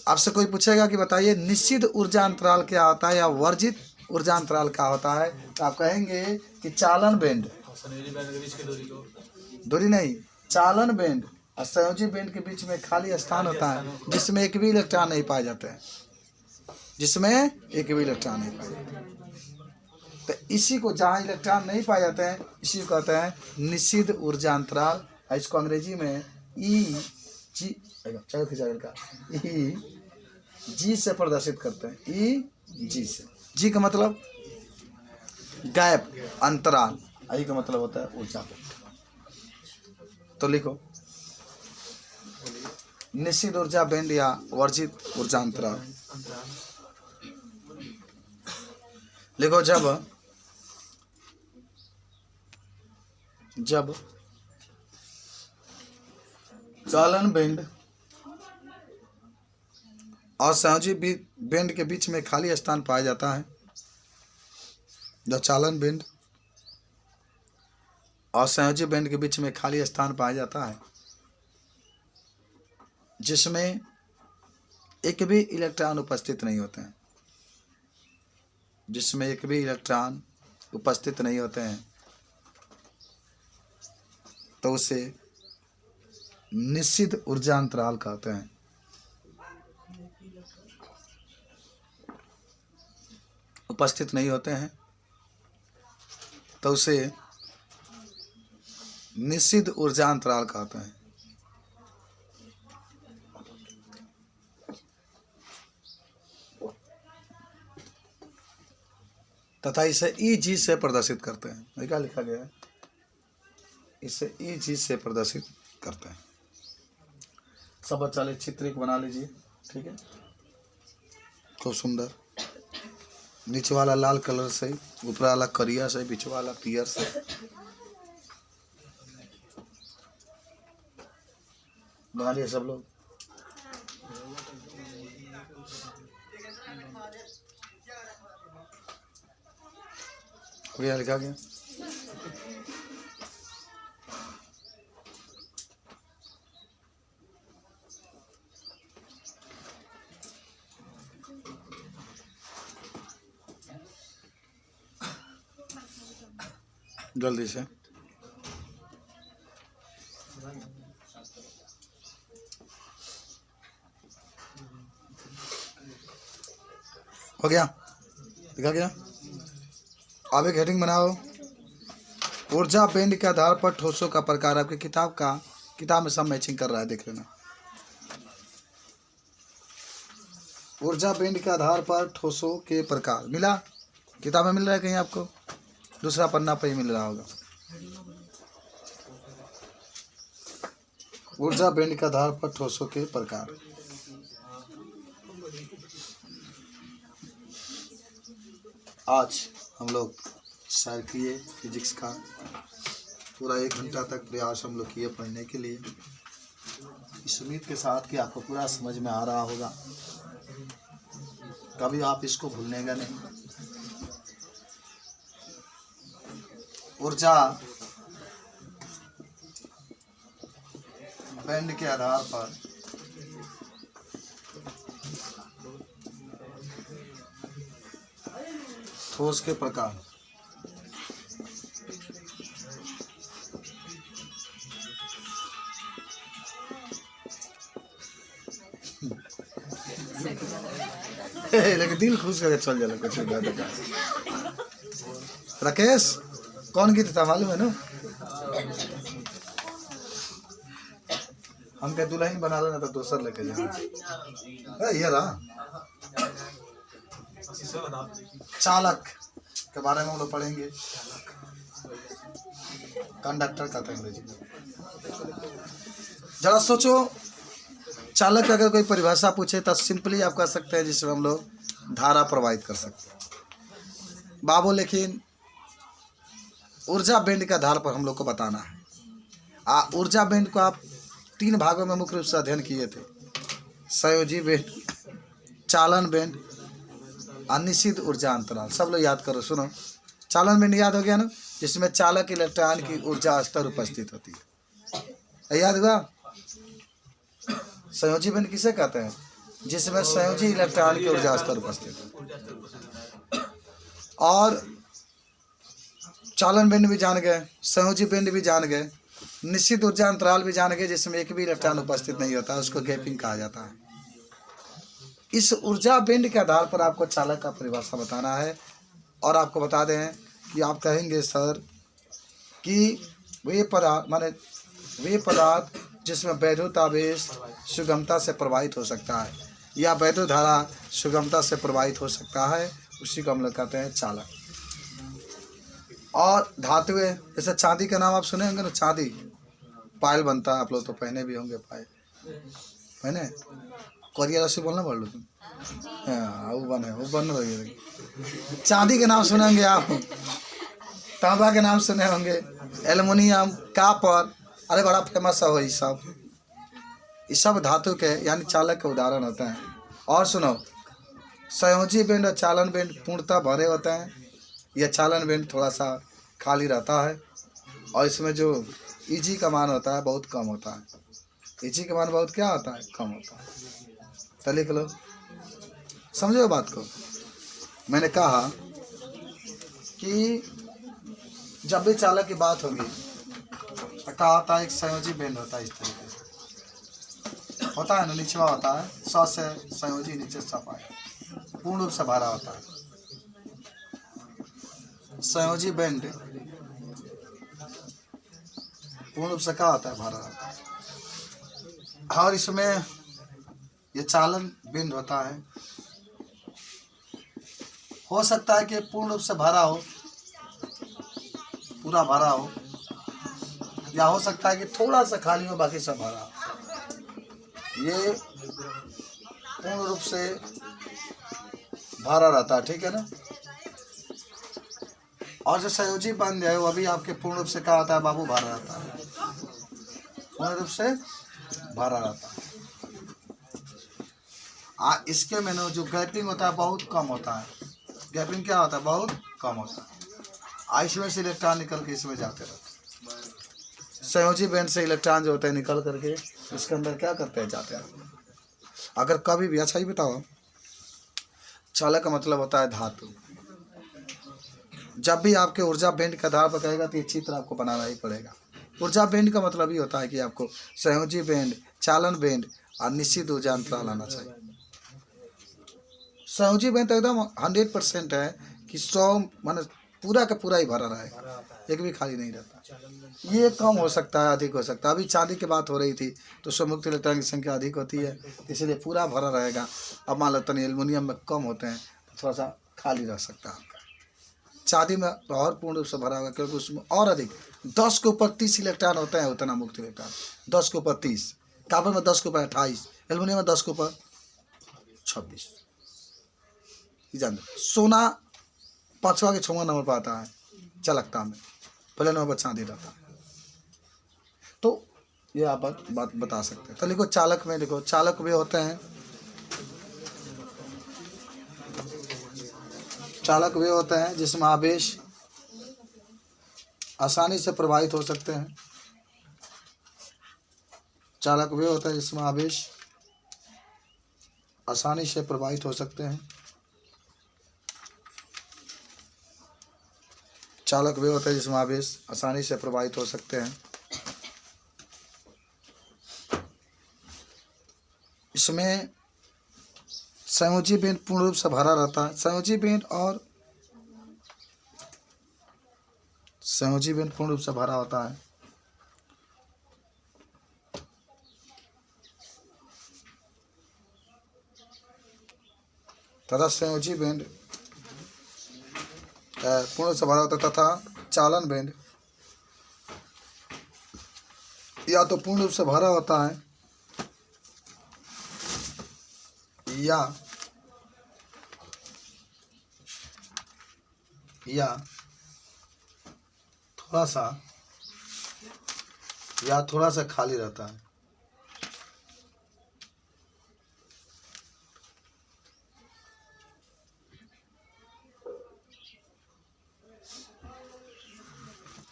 आपसे कोई पूछेगा कि बताइए निश्चित ऊर्जा अंतराल क्या होता है या वर्जित ऊर्जा अंतराल क्या होता है, तो आप कहेंगे कि चालन बेंड, दूरी नहीं, चालन बेंड और संयोजी बेंड के बीच में खाली स्थान होता है जिसमें एक भी इलेक्ट्रॉन नहीं पाए जाते हैं, जिसमें एक भी इलेक्ट्रॉन नहीं पाए जाते हैं। तो इसी को, जहाँ इलेक्ट्रॉन नहीं पाए जाते हैं, इसी को कहते हैं निषिद्ध ऊर्जा अंतराल। इसको अंग्रेजी में ई जी से प्रदर्शित करते हैं, ई जी से। जी का मतलब गैप, अंतराल, आई का मतलब होता है ऊर्जा। तो लिखो निश्चित ऊर्जा बैंड या वर्जित ऊर्जा अंतराल। लिखो जब चालन बैंड और संयोजी बैंड के बीच में खाली स्थान पाया जाता है, जब चालन बैंड और संयोजी बैंड के बीच में खाली स्थान पाया जाता है जिसमें एक भी इलेक्ट्रॉन उपस्थित नहीं होते हैं, जिसमें एक भी इलेक्ट्रॉन उपस्थित नहीं होते हैं, तो उसे निश्चित ऊर्जा अंतराल कहते हैं। उपस्थित नहीं होते हैं तो उसे निश्चित ऊर्जा अंतराल कहते हैं। तथा इसे ई.जी. से प्रदर्शित करते हैं। क्या लिखा गया है? इसे ई.जी. से प्रदर्शित करते हैं। सब बच्चा ले चित्र एक बना लीजिए, ठीक है, खूब सुंदर। नीचे वाला लाल कलर से, ऊपर वाला करिया से, बीच वाला पियर से। बना लिए सब लोग? हो गया, लिखा गया? जल्दी से हो गया, लिखा गया? अब एक हेडिंग बनाओ, ऊर्जा बैंड के आधार पर ठोसों का प्रकार। आपकी किताब में सब मैचिंग कर रहा है, देख लेना। ऊर्जा बैंड के आधार पर ठोसों के प्रकार मिला, किताब में मिल रहा है कहीं आपको? दूसरा पन्ना पे ही मिल रहा होगा। ऊर्जा बैंड के आधार पर ठोसों के प्रकार। आज हम लोग सर किए फिजिक्स का, पूरा 1 घंटा तक प्रयास हम लोग किए पढ़ने के लिए, इस उम्मीद के साथ कि आपको पूरा समझ में आ रहा होगा। कभी आप इसको भूलनेगा नहीं। ऊर्जा बैंड के आधार पर ठोस के प्रकार। लेकिन दिल खुश करके चल जाला कुछ। राकेश, कौन गीत था मालूम है ना? हम क्या दुल्हन बना लेना तो दोसर लेके जाना। ये रहा चालक के बारे में हम लोग पढ़ेंगे। कंडक्टर का था अंग्रेजी में। जरा सोचो, चालक अगर कोई परिभाषा पूछे तो सिंपली आप कह सकते हैं जिसमें हम लोग धारा प्रवाहित कर सकते हैं बाबू। लेकिन ऊर्जा बैंड के आधार पर हम लोग को बताना है। ऊर्जा बैंड को आप 3 भागों में मुख्य रूप से अध्ययन किए थे, संयोजी बैंड, चालन बैंड, अनिश्चित ऊर्जा अंतराल। सब लोग याद करो, सुनो। चालन बिंद याद हो गया ना, जिसमें चालक इलेक्ट्रॉन की ऊर्जा स्तर उपस्थित होती है। याद हुआ? संयोजी बिंद किसे कहते हैं? जिसमें संयोजी इलेक्ट्रॉन की ऊर्जा स्तर उपस्थित है। और चालन बिंद भी जान गए, संयोजी बिंद भी जान गए, निश्चित ऊर्जा अंतराल भी जान गए जिसमें एक भी इलेक्ट्रॉन उपस्थित नहीं होता, उसको गैपिंग कहा जाता है। इस ऊर्जा बिंद के आधार पर आपको चालक का परिभाषा बताना है। और आपको बता दें कि आप कहेंगे सर कि वे पदार्थ जिसमें वैद्युत आवेश सुगमता से प्रवाहित हो सकता है या वैद्युत धारा सुगमता से प्रवाहित हो सकता है, उसी को हम लोग कहते हैं चालक। और धातुएं, जैसे चांदी का नाम आप सुने होंगे ना, चांदी पायल बनता है, आप लोग तो पहने भी होंगे पायल, पहने कोरिया रस्सी बोलना बोल लो तुम, हाँ वो बन रही। चांदी के नाम सुने होंगे आप, तांबा के नाम सुने होंगे, एल्युमिनियम, कॉपर, अरे बड़ा फेमस है ये सब धातु के यानी चालक के उदाहरण होते हैं। और सुनो, संयोजी बिंद और चालन बिंद पूर्णतः भरे होते हैं, यह चालन बिंद थोड़ा सा खाली रहता है और इसमें जो ईजी का मान होता है बहुत कम होता है। ईजी का मान बहुत क्या होता है? कम होता है। तो लिख लो, समझो बात को। मैंने कहा कि जब भी चालक की बात होगी तो क्या होता है, एक संयोजी बिंद होता है, इस तरीके से होता है ना, निचवा होता है, 100 से संयोजी नीचे सब आए, पूर्ण रूप से भरा होता है। संयोजी बिंद पूर्ण रूप से क्या होता है? भरा होता है। और इसमें ये चालन बिंद होता है, हो सकता है कि पूर्ण रूप से भरा हो, पूरा भरा हो, या हो सकता है कि थोड़ा सा खाली हो बाकी सब भरा हो। ये पूर्ण रूप से भरा रहता है, ठीक है ना। और जो संयोजी बंद है वो भी आपके पूर्ण रूप से क्या होता है बाबू? भरा रहता है, पूर्ण रूप से भरा रहता है। इसके में जो गैपिंग होता है बहुत कम होता है। गैपिंग क्या होता है? बहुत कम होता है। इसमें से इलेक्ट्रॉन निकल के इसमें जाते रहते हैं। संयोजी बैंड से इलेक्ट्रॉन जो होते हैं निकल करके इसके अंदर क्या करते हैं? जाते हैं। अगर कभी भी, अच्छा ही बताओ, चालक का मतलब होता है धातु। जब भी आपके ऊर्जा बैंड के आधार पर कहेगा तो ये चित्र आपको बनाना ही पड़ेगा। ऊर्जा बैंड का मतलब ही होता है कि आपको संयोजी बैंड, चालन बैंड और निश्चित ऊर्जा अंतराल आना चाहिए। संयोजी बैंड तो एकदम 100% है कि 100 मान पूरा का पूरा ही भरा रहेगा, एक भी खाली नहीं रहता। ये कम हो सकता है, अधिक हो सकता है। अभी चांदी की बात हो रही थी तो स्वमुक्त इलेक्ट्रॉन की संख्या अधिक होती है, इसलिए पूरा भरा रहेगा। अब मान लो तनी एल्युमिनियम में कम होते हैं तो थोड़ा सा खाली रह सकता है आपका। चांदी में और पूर्ण रूप से भरा होगा क्योंकि उसमें और अधिक 10 के ऊपर 30 इलेक्ट्रॉन होते हैं, उतना मुक्त इलेक्ट्रॉन 10 के ऊपर 30, कॉपर में 10 के ऊपर 28, एल्युमिनियम में 10 के ऊपर 26। जान सोना 5वां के 6वां नंबर पर आता है चालकता में, पहले नंबर पर चांदी रहता है। तो ये आप बात बता सकते हैं। तो लिखो चालक में, लिखो चालक वे होते हैं, चालक वे होते हैं जिसमें आवेश आसानी से प्रवाहित हो सकते हैं। चालक वे होते हैं जिसमें आवेश आसानी से प्रवाहित हो सकते हैं। चालक वे होते हैं जिसमें आवेश आसानी से प्रवाहित हो सकते हैं। इसमें संयोजी बैंड पूर्ण रूप से भरा रहता है। संयोजी बैंड पूर्ण रूप से भरा होता है। तथा संयोजी बैंड पूर्ण रूप से भरा होता है तथा चालन बैंड या तो पूर्ण रूप से भरा होता है या थोड़ा सा खाली रहता है।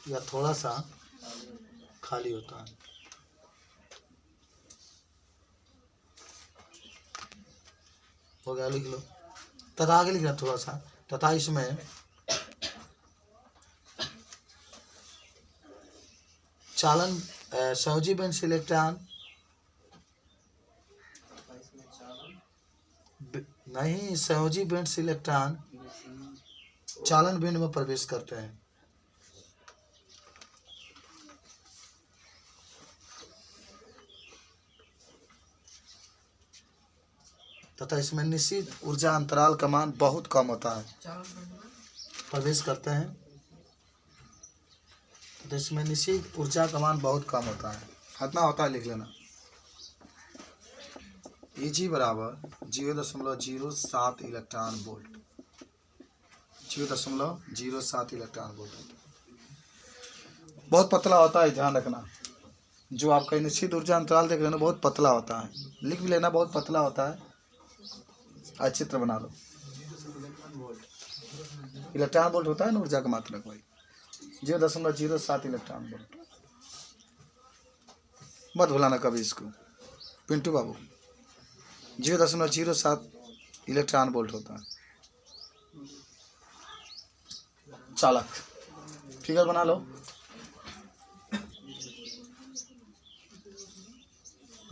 या थोड़ा सा खाली होता है। हो गया, लिख लो। तथा आगे लिखना थोड़ा सा, तथा इसमें चालन संयोजी बेंड सिलेक्ट्रॉन नहीं, संयोजी बेंड सिलेक्ट्रॉन चालन बेंड में प्रवेश करते हैं। तथा इसमें निश्चित ऊर्जा अंतराल का मान बहुत कम होता है, प्रवेश करते हैं। तो इसमें निश्चित ऊर्जा का मान बहुत कम होता है। कितना होता है लिख लेना। Eg बराबर 0.07 इलेक्ट्रॉन वोल्ट, 0.07 इलेक्ट्रॉन वोल्ट होता है। बहुत पतला होता है, ध्यान रखना। जो आपका निश्चित ऊर्जा अंतराल देख लेना बहुत पतला होता है, लिख भी लेना बहुत पतला होता है। आज चित्र बना लो। इलेक्ट्रॉन वोल्ट होता है ना ऊर्जा का मात्रक, भाई 0.07 इलेक्ट्रॉन वोल्ट। मत भुलाना कभी इसको पिंटू बाबू। 0.07 इलेक्ट्रॉन वोल्ट होता है। चालक फिगर बना लो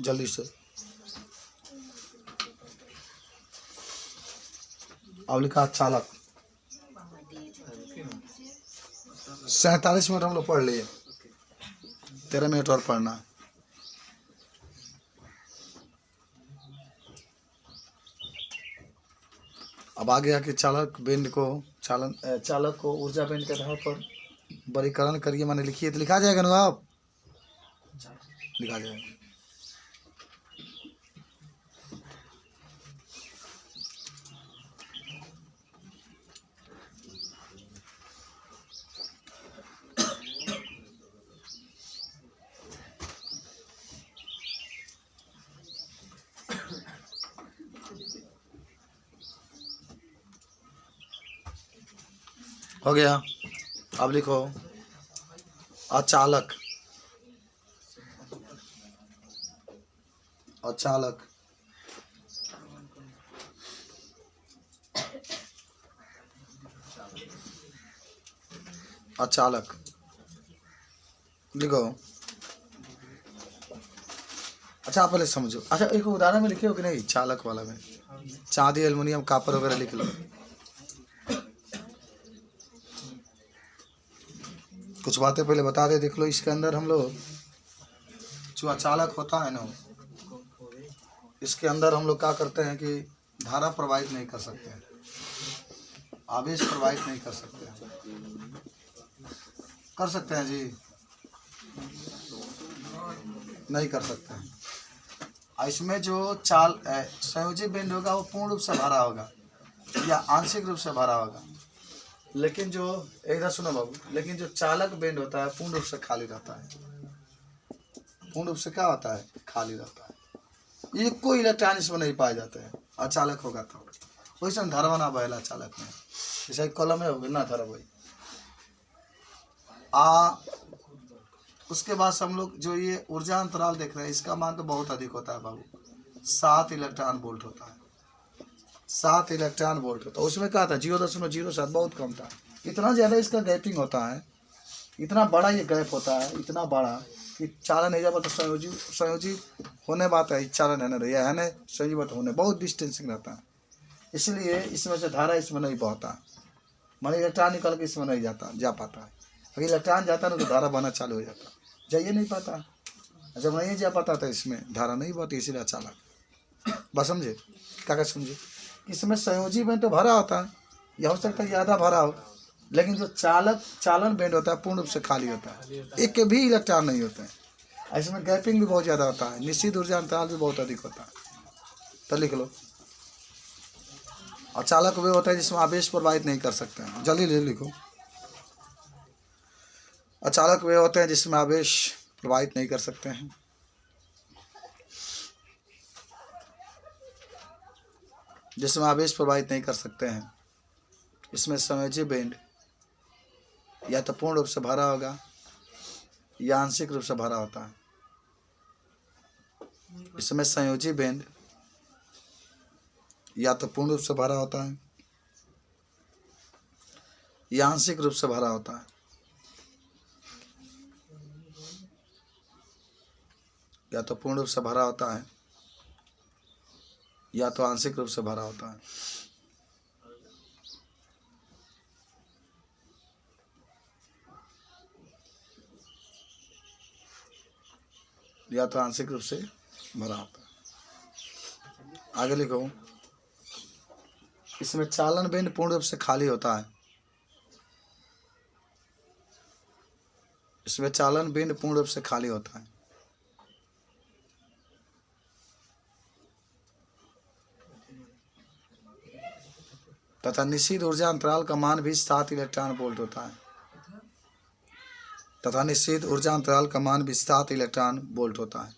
जल्दी से। अब लिखा चालक। 47 मिनट हम लोग पढ़ लिए, 13 मिनट और पढ़ना है। अब आगे आके चालक बेंड को चालक को ऊर्जा बेंड के आधार पर वर्गीकरण करिए, माने लिखिए। तो लिखा जाएगा ना, आप लिखा जाएगा। हो गया। अब लिखो अचालक। अचालक अचालक लिखो। अच्छा आप पहले समझो। अच्छा एक उदाहरण में लिखे हो कि नहीं, चालक वाला में चांदी, एल्युमिनियम, कॉपर वगैरह लिख लो। कुछ बातें पहले बता दे, देख लो। इसके अंदर हम लोग जो अचालक होता है ना, इसके अंदर हम लोग क्या करते हैं कि धारा प्रवाहित नहीं कर सकते हैं, आवेश प्रवाहित नहीं कर सकते हैं। कर सकते हैं जी? नहीं कर सकते हैं। इसमें जो संयोजी बेंड होगा वो पूर्ण रूप से भरा होगा या आंशिक रूप से भरा होगा, लेकिन जो इधर सुनो बाबू, लेकिन जो चालक बेंड होता है पूर्ण रूप से खाली रहता है। पूर्ण रूप से क्या होता है? खाली रहता है। ये कोई इलेक्ट्रॉन इसमें नहीं पाए जाते हैं। अचालक होगा तो वैसे धरवा ना बहला चालक में, जैसे कलम में होगा ना धरा भाई। उसके बाद हम लोग जो ये ऊर्जा अंतराल देख रहे हैं, इसका मान तो बहुत अधिक होता है बाबू। 7 इलेक्ट्रॉन वोल्ट होता है। 7 इलेक्ट्रॉन वोल्ट होता है। उसमें क्या था? 0.07, बहुत कम था। इतना ज़्यादा इसका गैपिंग होता है, इतना बड़ा ये गैप होता है, इतना बड़ा कि चालन है जब तो संयोजी होने बात है, चालन है ना रही है ना, संयोजी बात होने बहुत डिस्टेंसिंग रहता है। इसलिए इसमें से धारा इसमें नहीं बहता, माने इलेक्ट्रॉन निकल के इसमें नहीं जा पाता है। अगर इलेक्ट्रॉन जाता ना तो धारा बहना चालू हो जाता, जाइए नहीं पाता। जब नहीं जा पाता तो इसमें धारा नहीं बहती, इसीलिए चालक। बस समझे? क्या समझे? इसमें संयोजी बेंड तो भरा होता है, यह हो सकता है ज़्यादा भरा हो, लेकिन जो चालन बेंड होता है पूर्ण रूप से खाली होता है, एक के भी इलेक्ट्रॉन नहीं होते हैं। इसमें गैपिंग भी बहुत ज़्यादा होता है, निश्चित ऊर्जा अंतराल भी बहुत अधिक होता है। तो लिख लो। और चालक वे होता है जिसमें आवेश प्रवाहित नहीं कर सकते हैं। जल्दी लिखो। अचालक वे होते हैं जिसमें आवेश प्रवाहित नहीं कर सकते हैं। जिसमें आवेश प्रवाहित नहीं कर सकते हैं। इसमें संयोजी बेंड या तो पूर्ण रूप से भरा होगा या आंशिक रूप से भरा होता है। इसमें संयोजी बेंड या तो पूर्ण रूप से भरा होता है या आंशिक रूप से भरा होता है। या तो पूर्ण रूप से भरा होता है या तो आंशिक रूप से भरा होता है। या तो आंशिक रूप से भरा होता है। आगे लिखो, इसमें चालन बेंड पूर्ण रूप से खाली होता है। इसमें चालन बेंड पूर्ण रूप से खाली होता है। तथा निश्चित ऊर्जा अंतराल का मान भी 7 इलेक्ट्रॉन वोल्ट होता है। तथा निश्चित ऊर्जा अंतराल का मान भी 7 इलेक्ट्रॉन वोल्ट होता है।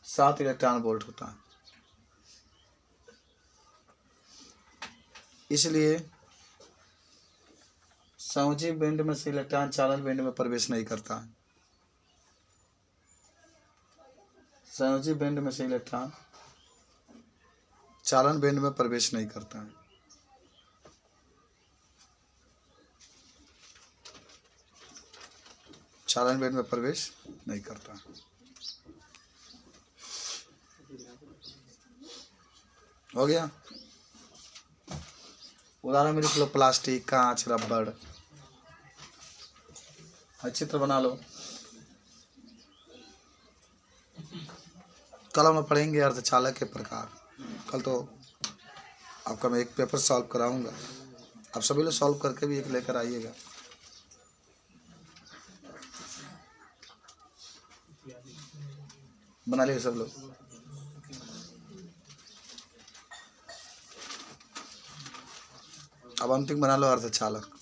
सात इलेक्ट्रॉन वोल्ट होता है। इसलिए संयोजी बेंड में से इलेक्ट्रॉन चालन बेंड में प्रवेश नहीं करता है। संयोजी बेंड में से इलेक्ट्रॉन चालन बेंड में प्रवेश नहीं करता है। चालन बेंड में प्रवेश नहीं करता है। हो गया। उदाहरण में लिख लो, प्लास्टिक, कांच, रबड़। चित्र बना लो। कल हम पढ़ेंगे अर्धचालक के प्रकार। कल तो आपका मैं एक पेपर सॉल्व कराऊंगा, आप सभी लोग सॉल्व करके भी एक लेकर आइएगा। बना लिए सब लोग। अब अंतिम बना लो अर्धचालक।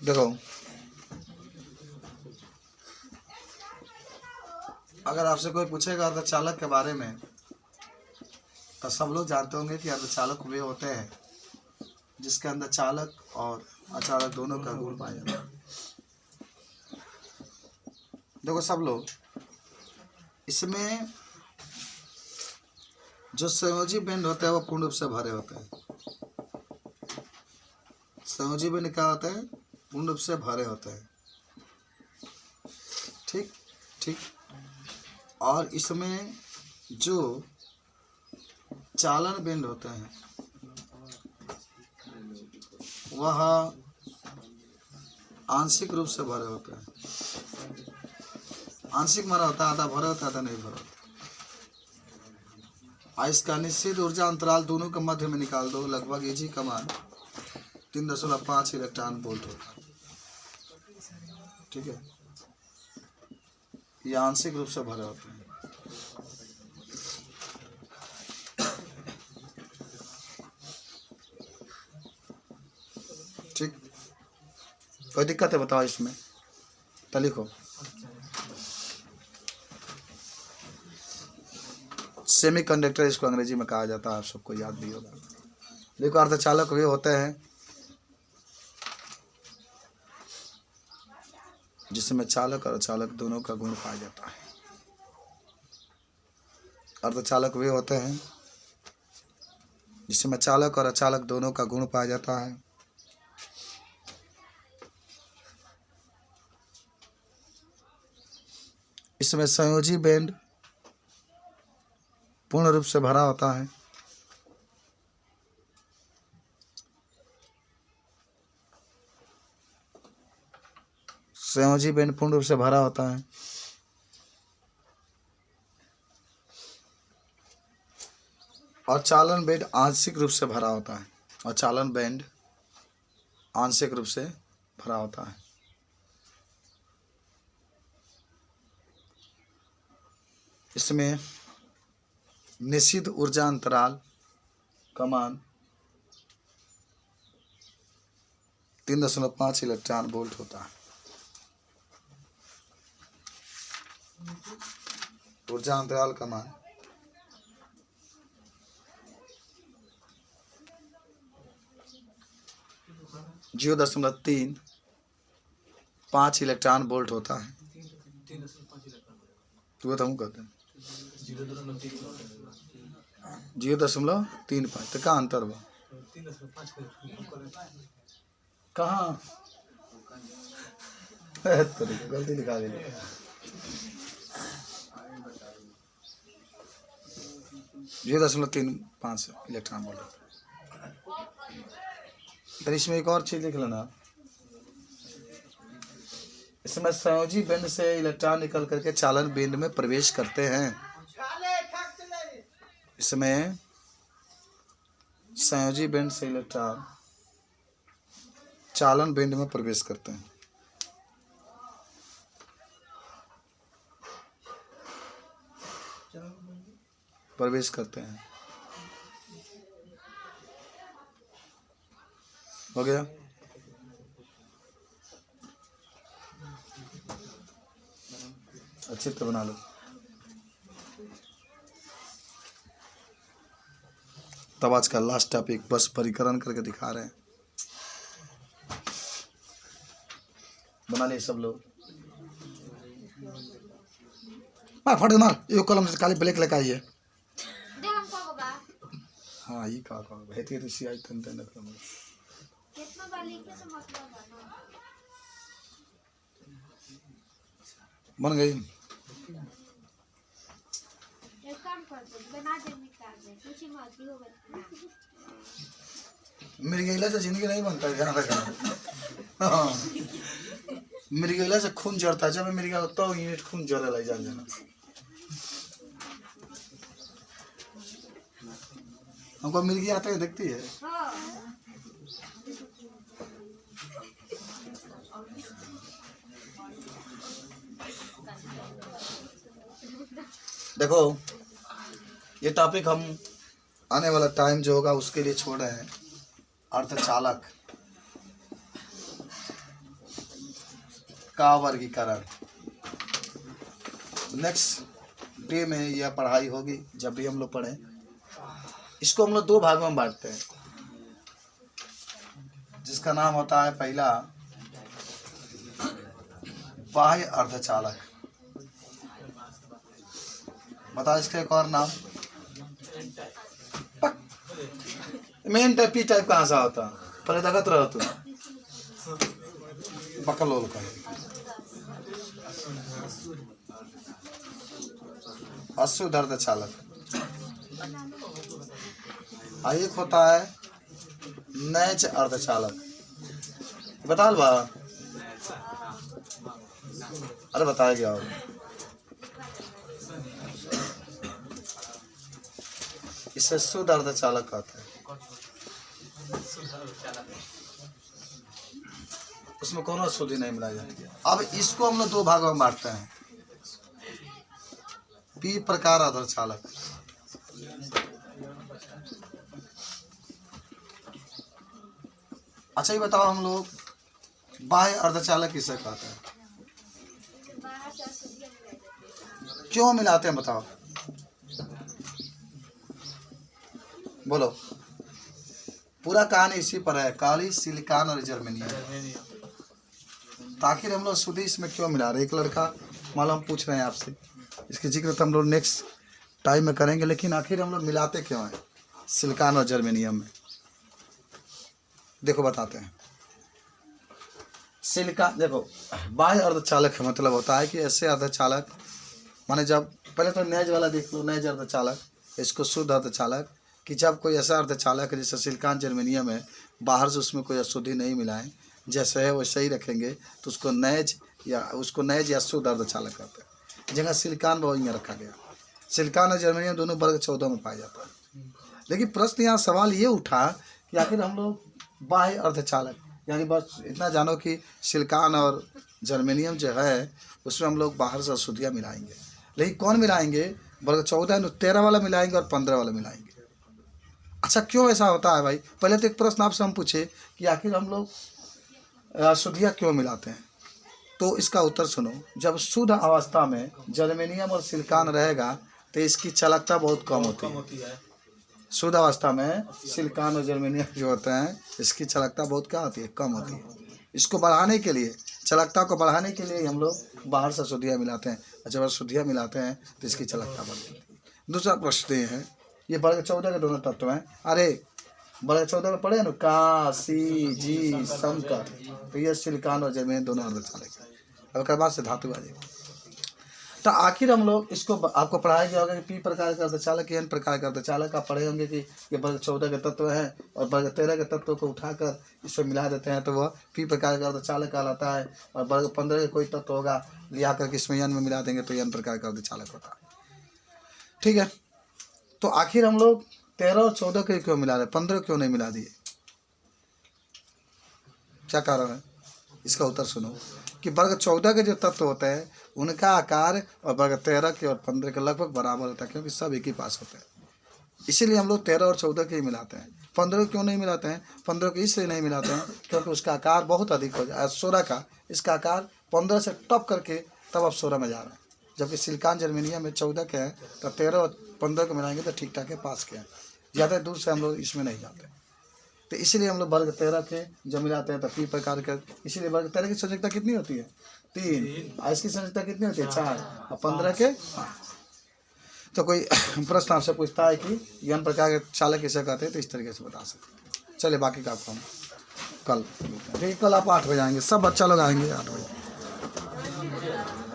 देखो, अगर आपसे कोई पूछेगा अर्धचालक के बारे में तो सब लोग जानते होंगे कि अर्धचालक वे होते हैं जिसके अंदर चालक और अचालक दोनों का गुण पाया जाता है। देखो सब लोग, इसमें जो संयोजी बेंड होता है वो पूर्ण रूप से भरे होते हैं। संयोजी बेंड क्या होता है? पूर्ण रूप से भरे होते हैं। ठीक ठीक। और इसमें जो चालन बेंड होते हैं वह आंशिक रूप से भरे होते हैं। आंशिक माना होता है, आधा भरा होता है, आधा नहीं भरा होता। इसका निश्चित ऊर्जा अंतराल दोनों के मध्य में निकाल दो, लगभग इजी का मान 3.5 इलेक्ट्रॉन वोल्ट होता है। ठीक है, ये आंशिक रूप से भरे होते हैं। ठीक, कोई दिक्कत है बताओ इसमें? तो लिखो, सेमीकंडक्टर इसको अंग्रेजी में कहा जाता है, आप सबको याद भी होगा। देखो, अर्धचालक वे होते हैं जिसमें चालक और अचालक दोनों का गुण पाया जाता है। अर्धचालक वे होते हैं जिसमें चालक और अचालक दोनों का गुण पाया जाता है। इसमें संयोजी बेंड पूर्ण रूप से भरा होता है। संयोजी बेंड पूर्ण रूप से भरा होता है। और चालन बेंड आंशिक रूप से भरा होता है। और चालन बेंड आंशिक रूप से भरा होता है। इसमें निश्चित ऊर्जा अंतराल कमान 3.5 इलेक्ट्रॉन वोल्ट होता है। ऊर्जा अंतराल का मान 0.35 इलेक्ट्रॉन वोल्ट होता है। तो हम कहते हैं 0.35। तो कहाँ अंतर हुआ? कहाँ गलती लिखा गया। 0.35 इलेक्ट्रॉन वोल्ट। फिर इसमें एक और चीज लिख लेना, इसमें संयोजी बेंड से इलेक्ट्रॉन निकल करके चालन बेंड में प्रवेश करते हैं। इसमें संयोजी बेंड से इलेक्ट्रॉन चालन बेंड में प्रवेश करते हैं। हो गया। चित्र बना लो। तब आज का लास्ट टॉपिक बस परिकरण करके दिखा रहे हैं। बना लिए सब लोग? मार फट मार, ये कलम से काली ब्लैक लेकर आइए। हाँ ये का भेती है तो सी आई तन तन कितना बार लिखे से मतलब बन गई। एक काम कर दो, बना दे निकाल दे, कुछ मत ही होगा। मेरी गैला से जिंदगी नहीं बनता है, ध्यान रखना। हाँ मेरी गैला से खून जड़ता है, जब मैं मेरी गैला तो यूनिट खून जड़े लग जाना। हमको मिर्गी आते हैं देखती है। देखो ये टॉपिक हम आने वाला टाइम जो होगा उसके लिए छोड़ रहे हैं। अर्धचालक का वर्गीकरण नेक्स्ट डे में यह पढ़ाई होगी, जब भी हम लोग पढ़ें। इसको हम लोग दो भागों में बांटते हैं, जिसका नाम होता है पहला बाह्य अर्धचालक। बता इसका एक और नाम। मेन टाइप पी टाइप कहाँ से होता? पहले दगत रहो तुम बकलोल का अशुद्ध अर्धचालक। एक होता है नैज अर्धचालक। बता बा, अरे बताया गया होगा। इसे शुद्ध अर्धचालक कहते हैं। उसमें कोनो शुद्धि नहीं मिला जाती। अब इसको हम लोग दो भागों में बांटते हैं। पी प्रकार अर्धचालक। अच्छा ये बताओ, हम लोग बाह्य अर्धचालक किसे कहते हैं? क्यों मिलाते हैं बताओ, बोलो। पूरा कहानी इसी पर है, काली, सिलिकॉन और जर्मेनियम। ताकि हम लोग शुद्धि इसमें क्यों मिला रहे? एक लड़का मालूम पूछ रहे हैं आपसे, इसके जिक्र तो हम लोग नेक्स्ट टाइम में करेंगे। लेकिन आखिर हम लोग मिलाते क्यों हैं सिलिकॉन और जर्मेनियम में? देखो बताते हैं। सिलिकॉन देखो, बाह्य अर्धचालक का मतलब होता है कि ऐसे अर्धचालक, माने जब पहले तो नैज वाला देख लो, नैज अर्धचालक, इसको शुद्ध अर्धचालक, कि जब कोई ऐसा अर्धचालक है जैसे सिलिकॉन जर्मेनियम है, बाहर से उसमें कोई अशुद्धि नहीं मिलाएं, जैसे है वैसे ही रखेंगे, तो उसको नैज या शुद्ध अर्धचालक कहते हैं। जगह सिलिकॉन वो यहाँ रखा गया। सिलिकॉन और जर्मेनियम दोनों वर्ग 14 में पाया जाता है। लेकिन प्रश्न यहाँ सवाल ये उठा कि आखिर हम लोग बाह्य अर्धचालक, यानी बस इतना जानो कि सिलिकॉन और जर्मेनियम जो है उसमें हम लोग बाहर से अशुद्धियाँ मिलाएंगे। लेकिन कौन मिलाएंगे? वर्ग 14 13 वाला मिलाएंगे और 15 वाला मिलाएंगे। अच्छा क्यों ऐसा होता है भाई? पहले तो एक प्रश्न आपसे हम पूछे कि आखिर हम लोग शुद्धियाँ क्यों मिलाते हैं? तो इसका उत्तर सुनो। जब शुद्ध अवस्था में जर्मेनियम और सिलिकॉन रहेगा तो इसकी चालकता बहुत कम होती है। शुद्ध अवस्था में सिलिकॉन और जर्मेनियम जो होते हैं इसकी चालकता बहुत क्या होती है? कम होती है। इसको बढ़ाने के लिए, चालकता को बढ़ाने के लिए हम लोग बाहर से शुद्धियाँ मिलाते हैं। जब शुद्धियाँ मिलाते हैं तो इसकी चालकता बढ़ती है। दूसरा प्रश्न ये है, ये वर्ग 14 के दोनों तत्व हैं। अरे वर्ग 14 में पढ़े ना, का, सी, जी, शंकर, तो ये सिलिकॉन और जर्मेनियम दोनों अर्धचालक है। अब बाद से धातु आ जाएगी। तो आखिर हम लोग इसको आपको पढ़ाया गया होगा कि पी प्रकार के अर्धचालक, एन प्रकार के अर्धचालक। आप पढ़े होंगे कि ये वर्ग 14 के तत्व हैं और वर्ग 13 के तत्व को उठाकर इसमें मिला देते हैं तो वह पी प्रकार का अर्धचालक कहलाता है। और वर्ग 15 का कोई तत्व होगा लिया करके इसमें एन में मिला देंगे तो एन प्रकार का अर्धचालक होता है। ठीक है, तो आखिर हम लोग 13 और 14 के क्यों मिला रहे, 15 क्यों नहीं मिला दिए? क्या कारण है? इसका उत्तर सुनो कि वर्ग 14 के जो तत्व होते हैं उनका आकार और वर्ग 13 के और 15 के लगभग बराबर होता है, क्योंकि सब एक ही पास होते हैं। इसीलिए हम लोग 13 और 14 के ही मिलाते हैं। 15 क्यों नहीं मिलाते हैं? 15 के इसलिए नहीं मिलाते हैं क्योंकि उसका आकार बहुत अधिक हो जाए। 16 का इसका आकार 15 से टॉप करके तब अब 16 में जा रहे हैं। जबकि सिलिकॉन जर्मेनियम में 14 के हैं तो 13 और 15 को मिलाएंगे तो ठीक ठाक है, पास के हैं। ज़्यादा दूर से हम लोग इसमें नहीं जाते। तो इसीलिए हम लोग वर्ग 13 के जब मिलाते हैं तो पी प्रकार के। इसीलिए वर्ग 13 की संयोजकता कितनी होती है? 3। और इसकी संयोजकता कितनी होती है? 4। और 15 के 5। तो कोई प्रश्न आपसे पूछता है कि एन प्रकार के चालक किसे कहते हैं तो इस तरीके से बता सकते हैं। चलिए बाकी का आपको हम कल, ठीक है, कल आप 8 बजे आएंगे, सब बच्चा लोग आएंगे 8 बजे।